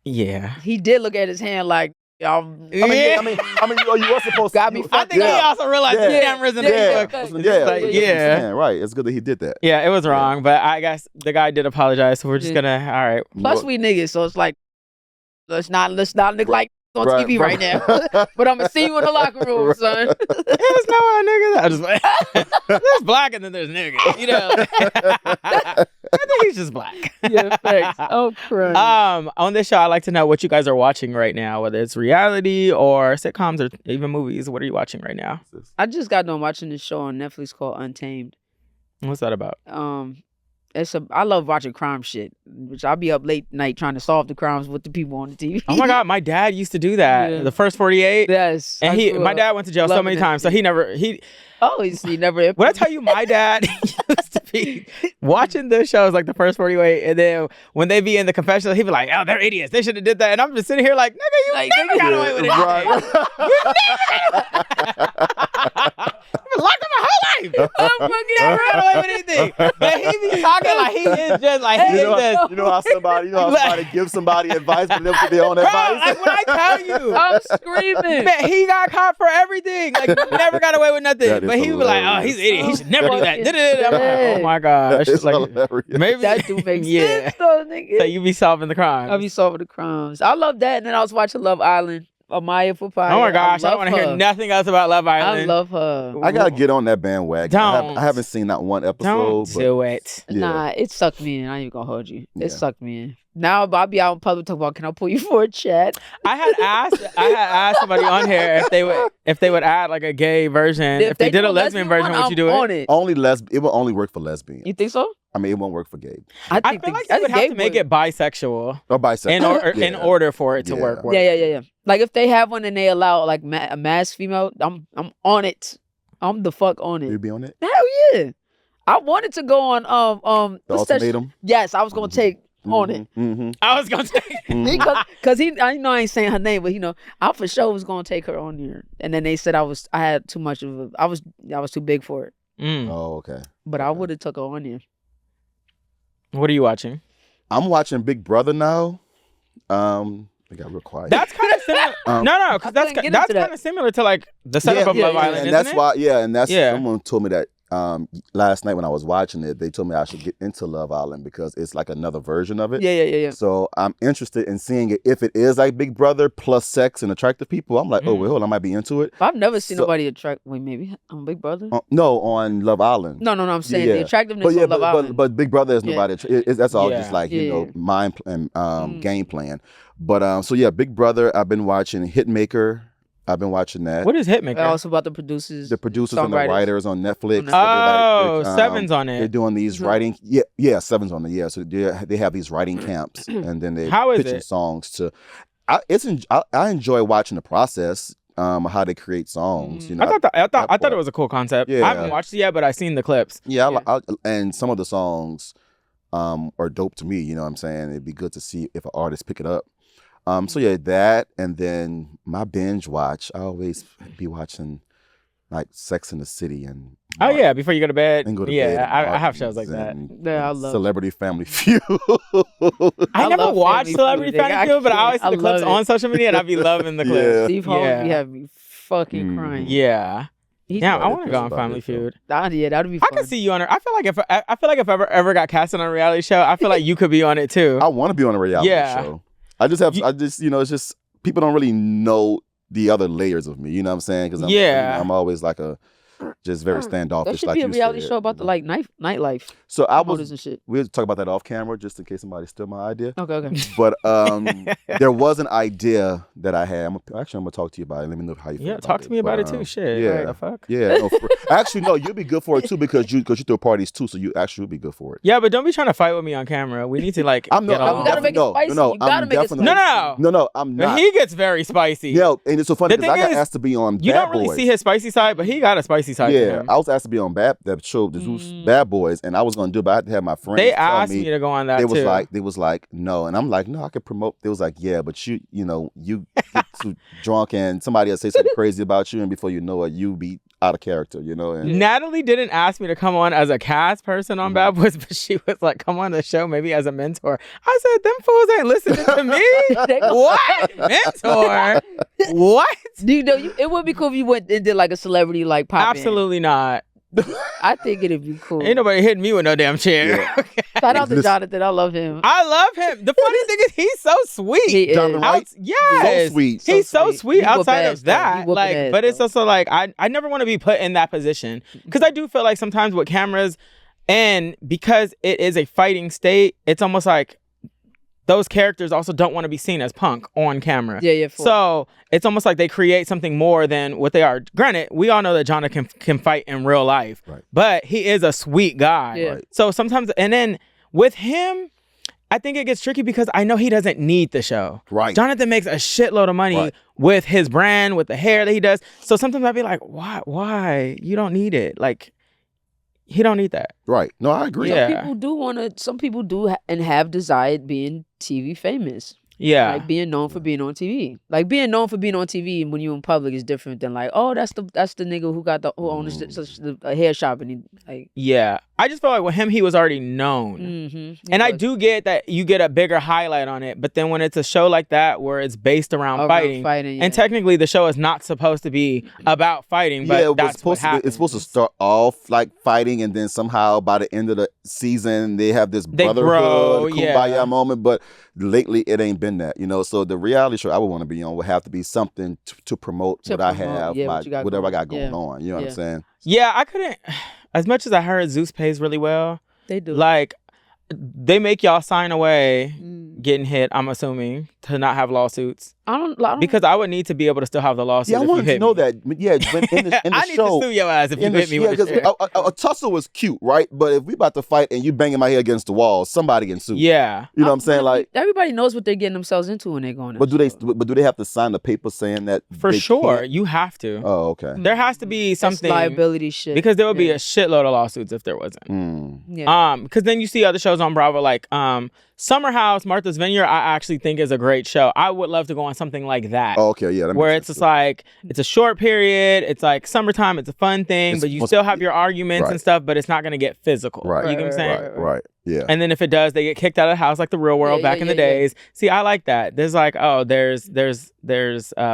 Speaker 1: Yeah.
Speaker 4: He did look at his hand like, Y'all,
Speaker 2: I mean, you were supposed to.
Speaker 4: Got me.
Speaker 1: I think he also realized the cameras and
Speaker 2: yeah. Right. It's good that he did that.
Speaker 1: Yeah, it was wrong, but I guess the guy did apologize, so we're just gonna. All right.
Speaker 4: Plus, we niggas, so it's like, let's not look like on TV right now. But I'm gonna see you in the locker room, son.
Speaker 1: There's no nigga. I just there's black and then there's nigga. You know. I think he's just black.
Speaker 4: Yeah, thanks. Oh, crap.
Speaker 1: On this show, I like to know what you guys are watching right now, whether it's reality or sitcoms or even movies. What are you watching right now?
Speaker 4: I just got done watching this show on Netflix called Untamed.
Speaker 1: What's that about?
Speaker 4: I love watching crime shit, which I'll be up late night trying to solve the crimes with the people on the TV.
Speaker 1: Oh my God, my dad used to do that. Yeah. The first 48.
Speaker 4: Yes.
Speaker 1: And my dad went to jail so many times, so he never.
Speaker 4: Oh, he never.
Speaker 1: When I tell you, my dad used to be watching the shows like the first 48, and then when they be in the confessional, he'd be like, "Oh, they're idiots. They should have did that." And I'm just sitting here like, "Nigga, you like, never got away with it. Right. You've been locked up my whole life. I'm never got away with anything." But he be talking like he is just like
Speaker 2: you know how somebody gives somebody advice, but they don't give their own advice.
Speaker 1: Like when I tell you,
Speaker 4: I'm screaming.
Speaker 1: Man, he got caught for everything. Like never got away with nothing. But he was like, "Oh, he's an idiot. He should never do that." I'm like, oh my gosh, it's like maybe
Speaker 4: that do make sense, though, nigga.
Speaker 1: So you be solving the crimes.
Speaker 4: I be solving the crimes. I love that, and then I was watching Love Island. Mariah for Fire.
Speaker 1: Oh my gosh, I don't want to hear nothing else about Love Island.
Speaker 4: I love her.
Speaker 2: I gotta get on that bandwagon.
Speaker 1: Don't.
Speaker 2: I haven't seen that one episode.
Speaker 1: Don't do it.
Speaker 2: Yeah.
Speaker 4: Nah, it sucked me in. I ain't even gonna hold you. It sucked me in. Now I'll be out in public talking about, can I pull you for a chat?
Speaker 1: I had asked somebody on here if they would add like a gay version. If they did a lesbian version, would you do it?
Speaker 2: It will only work for lesbian.
Speaker 4: You think so?
Speaker 2: I mean, it won't work for gay.
Speaker 1: I feel like you would have to make it bisexual.
Speaker 2: Or bisexual.
Speaker 1: In order for it to work.
Speaker 4: Yeah. Like if they have one and they allow like a mass female, I'm on it. I'm the fuck on it.
Speaker 2: You'd be on it?
Speaker 4: Hell yeah. I wanted to go on
Speaker 2: The Ultimatum?
Speaker 4: Yes, I was gonna take on it.
Speaker 2: Mm-hmm.
Speaker 1: I was gonna take
Speaker 4: because I know I ain't saying her name, but I for sure was gonna take her on there. And then they said I had too much of I was too big for it.
Speaker 2: Oh, okay.
Speaker 4: But I would have took her on there.
Speaker 1: What are you watching?
Speaker 2: I'm watching Big Brother now. I got real quiet.
Speaker 1: That's kind of similar. No, because that's kind of similar to like the setup of Love Island,
Speaker 2: and
Speaker 1: isn't
Speaker 2: that's
Speaker 1: it?
Speaker 2: why. Yeah, and that's someone told me that last night when I was watching it. They told me I should get into Love Island because it's like another version of it.
Speaker 4: Yeah.
Speaker 2: So I'm interested in seeing it. If it is like Big Brother plus sex and attractive people, I'm like, oh well, I might be into it.
Speaker 4: I've never seen nobody attract. Wait, maybe on Big Brother?
Speaker 2: No, on Love Island.
Speaker 4: No. I'm saying the attractiveness on Love Island.
Speaker 2: But Big Brother is nobody. That's all just like mind and game plan. But so Big Brother. I've been watching Hitmaker. I've been watching that.
Speaker 1: What is Hitmaker?
Speaker 4: Also about the producers.
Speaker 2: The producers and the writers on Netflix.
Speaker 1: Seven's on it.
Speaker 2: They're doing these writing. Yeah, Seven's on it. Yeah, so they have these writing camps, and then they pitching songs to. I enjoy watching the process. How they create songs.
Speaker 1: I thought it was a cool concept. Yeah. I haven't watched it yet, but I've seen the clips.
Speaker 2: Yeah. And some of the songs are dope to me. You know what I'm saying? It'd be good to see if an artist pick it up. That, and then my binge watch, I always be watching like Sex in the City and
Speaker 1: before you go to bed.
Speaker 2: And go to bed.
Speaker 1: I have shows like that.
Speaker 4: Yeah, I love
Speaker 2: Celebrity Family Feud.
Speaker 1: I never watched Celebrity Family Feud, but I always see the clips on social media and I be loving the clips.
Speaker 4: Steve Harvey had me fucking crying.
Speaker 1: Yeah. Yeah, I want to go on Family Feud.
Speaker 4: That'd be fun.
Speaker 1: I can see you on it. I feel like if I ever got casted on a reality show, I feel like you could be on it too.
Speaker 2: I want to be on a reality show. It's just people don't really know the other layers of me. You know what I'm saying? Because I'm always like just very standoffish.
Speaker 4: There should be a reality show about the nightlife.
Speaker 2: So we'll talk about that off camera just in case somebody steal my idea.
Speaker 4: Okay.
Speaker 2: But there was an idea that I had. I'm gonna talk to you about it. Let me know how you feel.
Speaker 1: Yeah, talk to me about it too. Shit.
Speaker 2: Yeah.
Speaker 1: Right, the fuck?
Speaker 2: Yeah. No, actually, no, you'll be good for it too because you throw parties too, so you actually will be good for it.
Speaker 1: Yeah, but don't be trying to fight with me on camera. We need to like.
Speaker 4: We gotta make it spicy.
Speaker 2: No, I'm not.
Speaker 1: He gets very spicy.
Speaker 2: Yeah, and it's so funny because I got asked to be on.
Speaker 1: You don't really see his spicy side, but he got a spicy side
Speaker 2: Yeah, I was asked to be on that show, the Zeus Bad Boys, and I was gonna do it, but I had to have my friends.
Speaker 1: They asked me to go on that.
Speaker 2: They was like, no, and I'm like, no, I could promote. They was like, yeah, but you know, you get too drunk and somebody will say something crazy about you, and before you know it, you be out of character, you know. And
Speaker 1: Natalie didn't ask me to come on as a cast person on Bad Boys, but she was like, come on the show maybe as a mentor. I said, them fools ain't listening to me. What? Mentor? What?
Speaker 4: Do you know, it would be cool if you went and did like a celebrity like pop
Speaker 1: Absolutely not.
Speaker 4: I think it'd be cool.
Speaker 1: Ain't nobody hitting me with no damn chair.
Speaker 2: Yeah.
Speaker 4: Shout out to Jonathan. I love him.
Speaker 1: I love him. The funny thing is he's so sweet.
Speaker 4: He is.
Speaker 2: Jonathan Wright?
Speaker 1: Yes.
Speaker 2: So sweet.
Speaker 1: He's so sweet
Speaker 4: He
Speaker 1: outside
Speaker 4: whoop
Speaker 1: of
Speaker 4: ass,
Speaker 1: that.
Speaker 4: though. He
Speaker 1: Like,
Speaker 4: whooping
Speaker 1: but
Speaker 4: ass,
Speaker 1: it's also like I never want to be put in that position. Because I do feel like sometimes with cameras, and because it is a fighting state, it's almost like those characters also don't want to be seen as punk on camera.
Speaker 4: Yeah.
Speaker 1: So it's almost like they create something more than what they are. Granted, we all know that Jonathan can fight in real life,
Speaker 2: right,
Speaker 1: but he is a sweet guy.
Speaker 4: Yeah. Right.
Speaker 1: So sometimes, and then with him, I think it gets tricky because I know he doesn't need the show.
Speaker 2: Right.
Speaker 1: Jonathan makes a shitload of money with his brand, with the hair that he does. So sometimes I'd be like, why? You don't need it. Like, he don't need that.
Speaker 2: Right. No, I agree.
Speaker 4: Some people do and have desired being TV famous.
Speaker 1: Yeah.
Speaker 4: Like being known for being on TV. Like being known for being on TV when you're in public is different than like, oh, that's the nigga who owns a hair shop and he like.
Speaker 1: Yeah. I just felt like with him, he was already known. And I do get that you get a bigger highlight on it, but then when it's a show like that where it's based around fighting, and technically the show is not supposed to be about fighting, but that's what happens.
Speaker 2: It's supposed to start off like fighting, and then somehow by the end of the season, they have this brotherhood, kumbaya moment, but lately it ain't been that, you know. So the reality show I would want to be on would have to be something to promote what I have, whatever I got going on. You know what I'm saying?
Speaker 1: Yeah, I couldn't. As much as I heard Zeus pays really well,
Speaker 4: they do.
Speaker 1: Like, they make y'all sign away getting hit, I'm assuming, to not have lawsuits.
Speaker 4: I don't
Speaker 1: because I would need to be able to still have the lawsuit.
Speaker 2: Yeah, I wanted to know that. Yeah, when in the
Speaker 1: I need
Speaker 2: show,
Speaker 1: to sue your ass if you hit me with a chair.
Speaker 2: a tussle was cute, right? But if we about to fight and you banging my head against the wall, somebody can sue.
Speaker 1: Yeah,
Speaker 2: you know what I'm saying? Like,
Speaker 4: everybody knows what they're getting themselves into when they're going.
Speaker 2: But do they have to sign the paper saying that?
Speaker 1: For sure, you have to.
Speaker 2: Oh, okay.
Speaker 1: There has to be something
Speaker 4: liability shit,
Speaker 1: because there would be a shitload of lawsuits if there wasn't.
Speaker 4: Yeah.
Speaker 1: Because then you see other shows on Bravo like Summer House, Martha's Vineyard. I actually think is a great show. I would love to go on something like that.
Speaker 2: Oh, okay, yeah.
Speaker 1: Where it's just like, it's a short period, it's like summertime, it's a fun thing, but you still have your arguments and stuff, but it's not going to get physical.
Speaker 2: Right.
Speaker 1: You get what I'm saying?
Speaker 2: Right. Yeah.
Speaker 1: And then if it does, they get kicked out of the house like the Real World back in the days. See, I like that. There's like, there's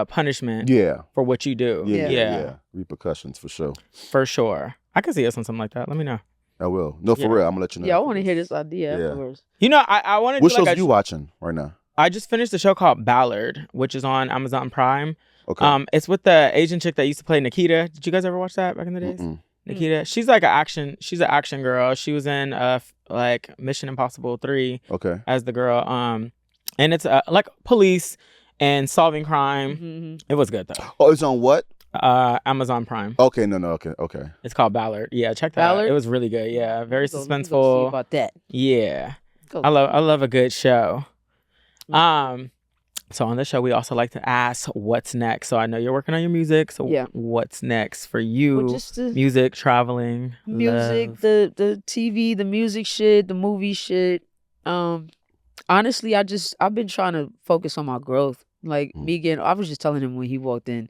Speaker 1: punishment for what you do.
Speaker 2: Yeah. Repercussions for sure.
Speaker 1: For sure. I can see us on something like that. Let me know.
Speaker 2: I will. No, for real. I'm gonna let you know.
Speaker 4: Yeah, I want to hear this idea afterwards.
Speaker 1: You know, I want to.
Speaker 2: What shows are you watching right now?
Speaker 1: I just finished a show called Ballard, which is on Amazon Prime.
Speaker 2: Okay.
Speaker 1: It's with the Asian chick that used to play Nikita. Did you guys ever watch that back in the days? Nikita. She's like she's an action girl. She was in like Mission Impossible 3.
Speaker 2: Okay.
Speaker 1: As the girl. And it's like police and solving crime. It was good though.
Speaker 2: Oh, it's on what?
Speaker 1: Amazon Prime.
Speaker 2: Okay, okay.
Speaker 1: It's called Ballard. Yeah, check that out. It was really good. Yeah, very suspenseful.
Speaker 4: See about that.
Speaker 1: Yeah, I love a good show. So on this show, we also like to ask what's next. So I know you're working on your music. So what's next for you?
Speaker 4: Well, just
Speaker 1: music, traveling,
Speaker 4: music,
Speaker 1: love.
Speaker 4: the TV, the music shit, the movie shit. Honestly, I've been trying to focus on my growth. Like I was just telling him when he walked in,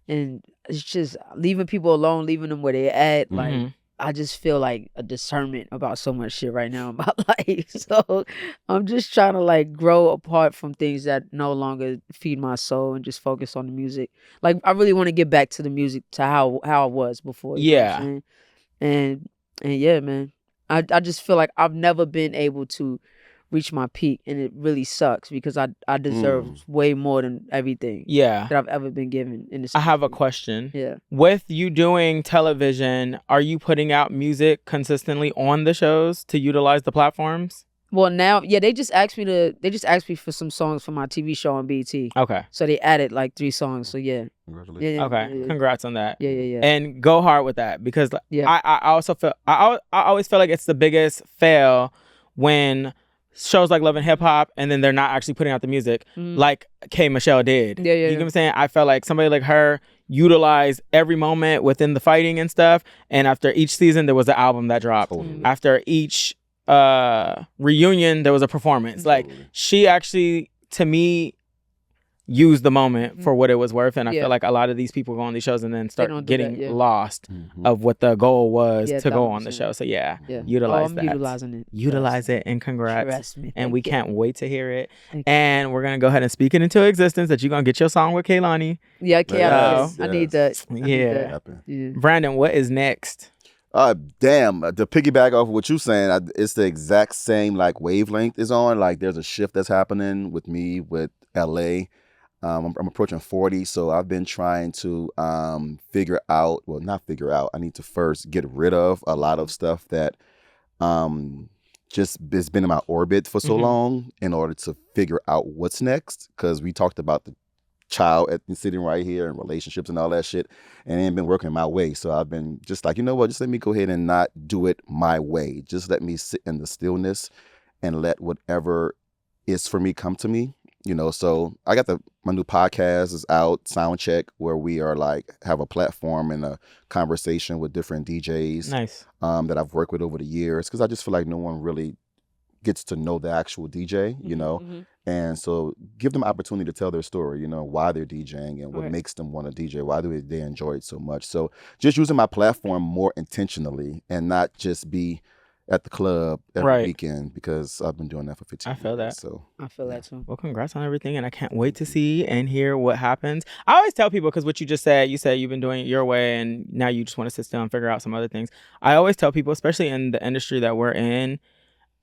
Speaker 4: and it's just leaving people alone, leaving them where they're at. Like, I just feel like a discernment about so much shit right now in my life. So I'm just trying to like grow apart from things that no longer feed my soul and just focus on the music. Like, I really want to get back to the music to how I was before. You know what I'm saying? And yeah, man, I just feel like I've never been able to reach my peak, and it really sucks because I deserve way more than everything that I've ever been given in this.
Speaker 1: I have a question.
Speaker 4: Yeah.
Speaker 1: With you doing television, are you putting out music consistently on the shows to utilize the platforms?
Speaker 4: Well, now, they just asked me for some songs for my TV show on BET.
Speaker 1: Okay.
Speaker 4: So they added like 3 songs. So yeah.
Speaker 2: Congratulations.
Speaker 1: Okay. Congrats on that.
Speaker 4: Yeah.
Speaker 1: And go hard with that, because I also feel I always feel like it's the biggest fail when shows like Love and Hip Hop and then they're not actually putting out the music like K Michelle did.
Speaker 4: Yeah.
Speaker 1: You know what I'm saying? I felt like somebody like her, utilize every moment within the fighting and stuff. And after each season, there was an album that dropped. After each reunion, there was a performance. Like, she actually, to me, use the moment for what it was worth, and I feel like a lot of these people go on these shows and then start getting lost of what the goal was to go on the show. So utilize that.
Speaker 4: Utilizing it.
Speaker 1: Utilize it, and congrats.
Speaker 4: Trust me.
Speaker 1: And we can't wait to hear it. And we're gonna go ahead and speak it into existence that you're gonna get your song with Kehlani.
Speaker 4: Yeah, Kehlani. I need that.
Speaker 1: Yeah. Brandon, what is next?
Speaker 2: Damn, to piggyback off of what you're saying, it's the exact same like wavelength is on. Like, there's a shift that's happening with me with LA. I'm approaching 40, so I've been trying to I need to first get rid of a lot of stuff that just has been in my orbit for so long in order to figure out what's next. Because we talked about the child sitting right here and relationships and all that shit, and it ain't been working my way. So I've been just like, you know what, just let me go ahead and not do it my way. Just let me sit in the stillness and let whatever is for me come to me. You know, so I got my new podcast is out, Soundcheck, where we are like have a platform and a conversation with different DJs.
Speaker 1: Nice.
Speaker 2: That I've worked with over the years, because I just feel like no one really gets to know the actual DJ, you know, and so give them opportunity to tell their story, you know, why they're DJing and what makes them want to DJ, why do they enjoy it so much. So just using my platform more intentionally and not just be at the club every weekend, because I've been doing that for 15 years.
Speaker 1: I feel that.
Speaker 2: So
Speaker 4: I feel that too.
Speaker 1: Well, congrats on everything, and I can't wait to see and hear what happens. I always tell people, because what you just said, you said you've been doing it your way and now you just want to sit still and figure out some other things. I always tell people, especially in the industry that we're in,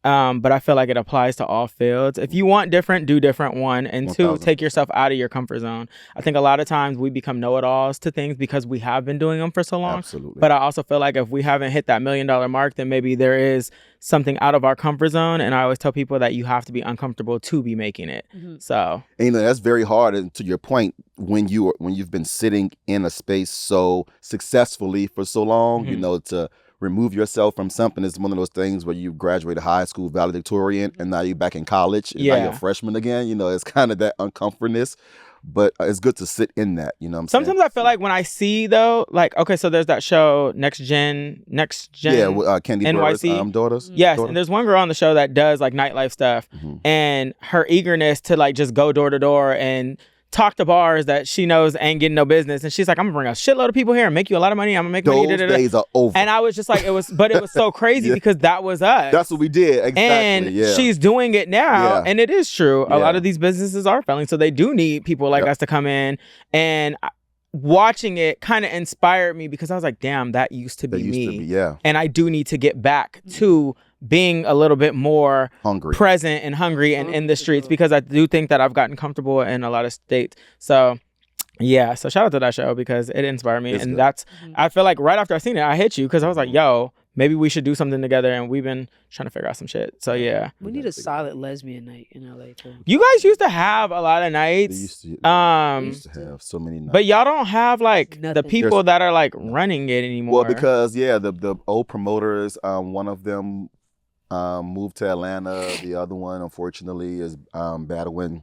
Speaker 1: but I feel like it applies to all fields. If you want different, do different, one. And
Speaker 2: 1,000%.
Speaker 1: two, take yourself out of your comfort zone. I think a lot of times we become know-it-alls to things because we have been doing them for so long.
Speaker 2: Absolutely.
Speaker 1: But I also feel like if we haven't hit that $1 million mark, then maybe there is something out of our comfort zone. And I always tell people that you have to be uncomfortable to be making it. So,
Speaker 2: and, you know, that's very hard. And to your point, when you've been sitting in a space so successfully for so long, you know, to remove yourself from something is one of those things where you graduated high school valedictorian and now you're back in college and now you're a freshman again. You know, it's kind of that uncomfortness, but it's good to sit in that, you know what I'm saying?
Speaker 1: Sometimes I feel like when I see, though, like, okay, so there's that show, Next Gen.
Speaker 2: Yeah, with Candy
Speaker 1: NYC.
Speaker 2: Daughters.
Speaker 1: Yes, and there's one girl on the show that does like nightlife stuff, and her eagerness to like just go door to door and talk to bars that she knows ain't getting no business, and she's like, I'm gonna bring a shitload of people here and make you a lot of money. I'm gonna make money.
Speaker 2: Those days are over.
Speaker 1: And I was just like, it was so crazy because that was us.
Speaker 2: That's what we did. Exactly.
Speaker 1: And she's doing it now, and it is true. A lot of these businesses are failing, so they do need people like us to come in. And watching it kind of inspired me because I was like, damn, that used to be me. And I do need to get back to being a little bit more present and hungry and in the streets, because I do think that I've gotten comfortable in a lot of states. So yeah, so shout out to that show because it inspired me. And that's, I feel like right after I seen it, I hit you because I was like, yo, maybe we should do something together, and we've been trying to figure out some shit. So yeah.
Speaker 4: We need a solid lesbian night in LA too.
Speaker 1: You guys used to have a lot of nights.
Speaker 2: Used to have so many nights.
Speaker 1: But y'all don't have like the people that are like running it anymore.
Speaker 2: Well, because the old promoters, one of them moved to Atlanta. The other one, unfortunately, is battling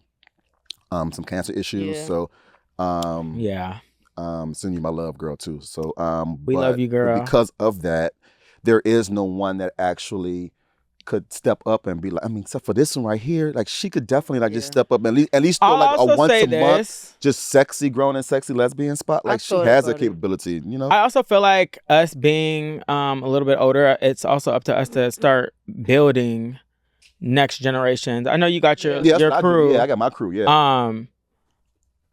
Speaker 2: some cancer issues. So send you my love, girl, too. So
Speaker 1: we love you, girl.
Speaker 2: Because of that, there is no one that actually could step up and be like, I mean, except for this one right here, like she could definitely like just step up and at least do like a once a month, just sexy, grown and sexy lesbian spot. Like she has a capability, you know.
Speaker 1: I also feel like us being a little bit older, it's also up to us to start building next generations. I know you got your crew.
Speaker 2: I got my crew. Yeah.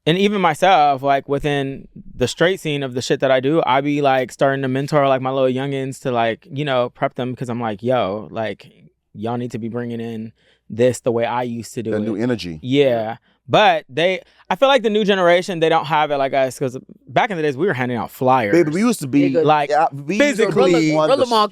Speaker 1: And even myself, like within the straight scene of the shit that I do, I be like starting to mentor like my little youngins to like, you know, prep them, because I'm like, yo, like y'all need to be bringing in this the way I used to do it.
Speaker 2: The new energy.
Speaker 1: Yeah. But I feel like the new generation, they don't have it like us, because back in the days we were handing out flyers.
Speaker 2: Baby, we used to be
Speaker 1: like physically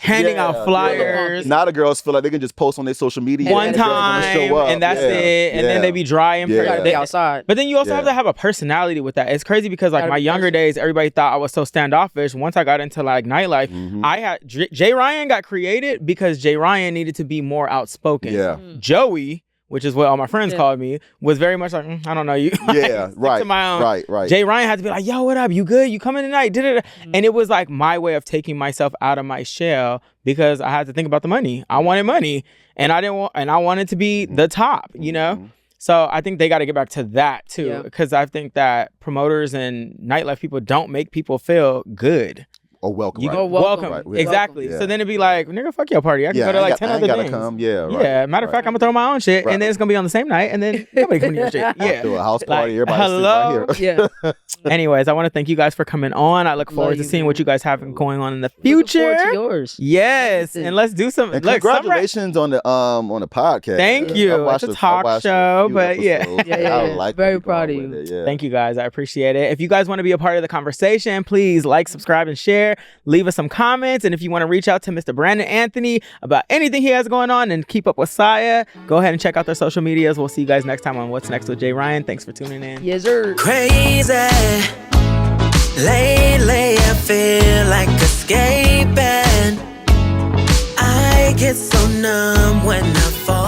Speaker 1: handing out flyers.
Speaker 2: Now the girls feel like they can just post on their social media
Speaker 1: one time and that's it. And then they be dry and
Speaker 4: they outside.
Speaker 1: But then you also have to have a personality with that. It's crazy because like my younger days, everybody thought I was so standoffish. Once I got into like nightlife, I had Jay Ryan got created because Jay Ryan needed to be more outspoken.
Speaker 2: Yeah.
Speaker 1: Joey which is what all my friends called me, was very much like, I don't know you.
Speaker 2: Yeah, right.
Speaker 1: To my own.
Speaker 2: Right.
Speaker 1: Jay Ryan had to be like, yo, what up? You good? You coming tonight? And it was like my way of taking myself out of my shell because I had to think about the money. I wanted money, and I wanted to be the top, you know? So I think they got to get back to that too, because I think that promoters and nightlife people don't make people feel good.
Speaker 2: Or welcome.
Speaker 1: Welcome. Right. Exactly. Yeah. So then it'd be like, nigga, fuck your party. I can go to like 10 other things.
Speaker 2: Come.
Speaker 1: Yeah. Matter of fact, I'm gonna throw my own shit, and then it's gonna be on the same night, and then nobody can do your shit. Yeah.
Speaker 2: Do a house party. Everybody
Speaker 1: hello.
Speaker 2: Right here.
Speaker 1: Yeah. Anyways, I want to thank you guys for coming on. I look forward to seeing what you guys have going on in the future.
Speaker 4: Look forward to yours.
Speaker 1: Yes, and let's do some.
Speaker 2: And congratulations on the podcast.
Speaker 1: Thank you. It's a talk show, but
Speaker 4: I like very proud of you.
Speaker 1: Thank you guys. I appreciate it. If you guys want to be a part of the conversation, please like, subscribe, and share. Leave us some comments, and if you want to reach out to Mr. Brandon Anthony about anything he has going on and keep up with Saya, go ahead and check out their social medias. We'll see you guys next time on What's Next with Jay Ryan. Thanks for tuning in.
Speaker 4: Yes, sir.
Speaker 3: Crazy. Lately I feel like escaping. I get so numb when I fall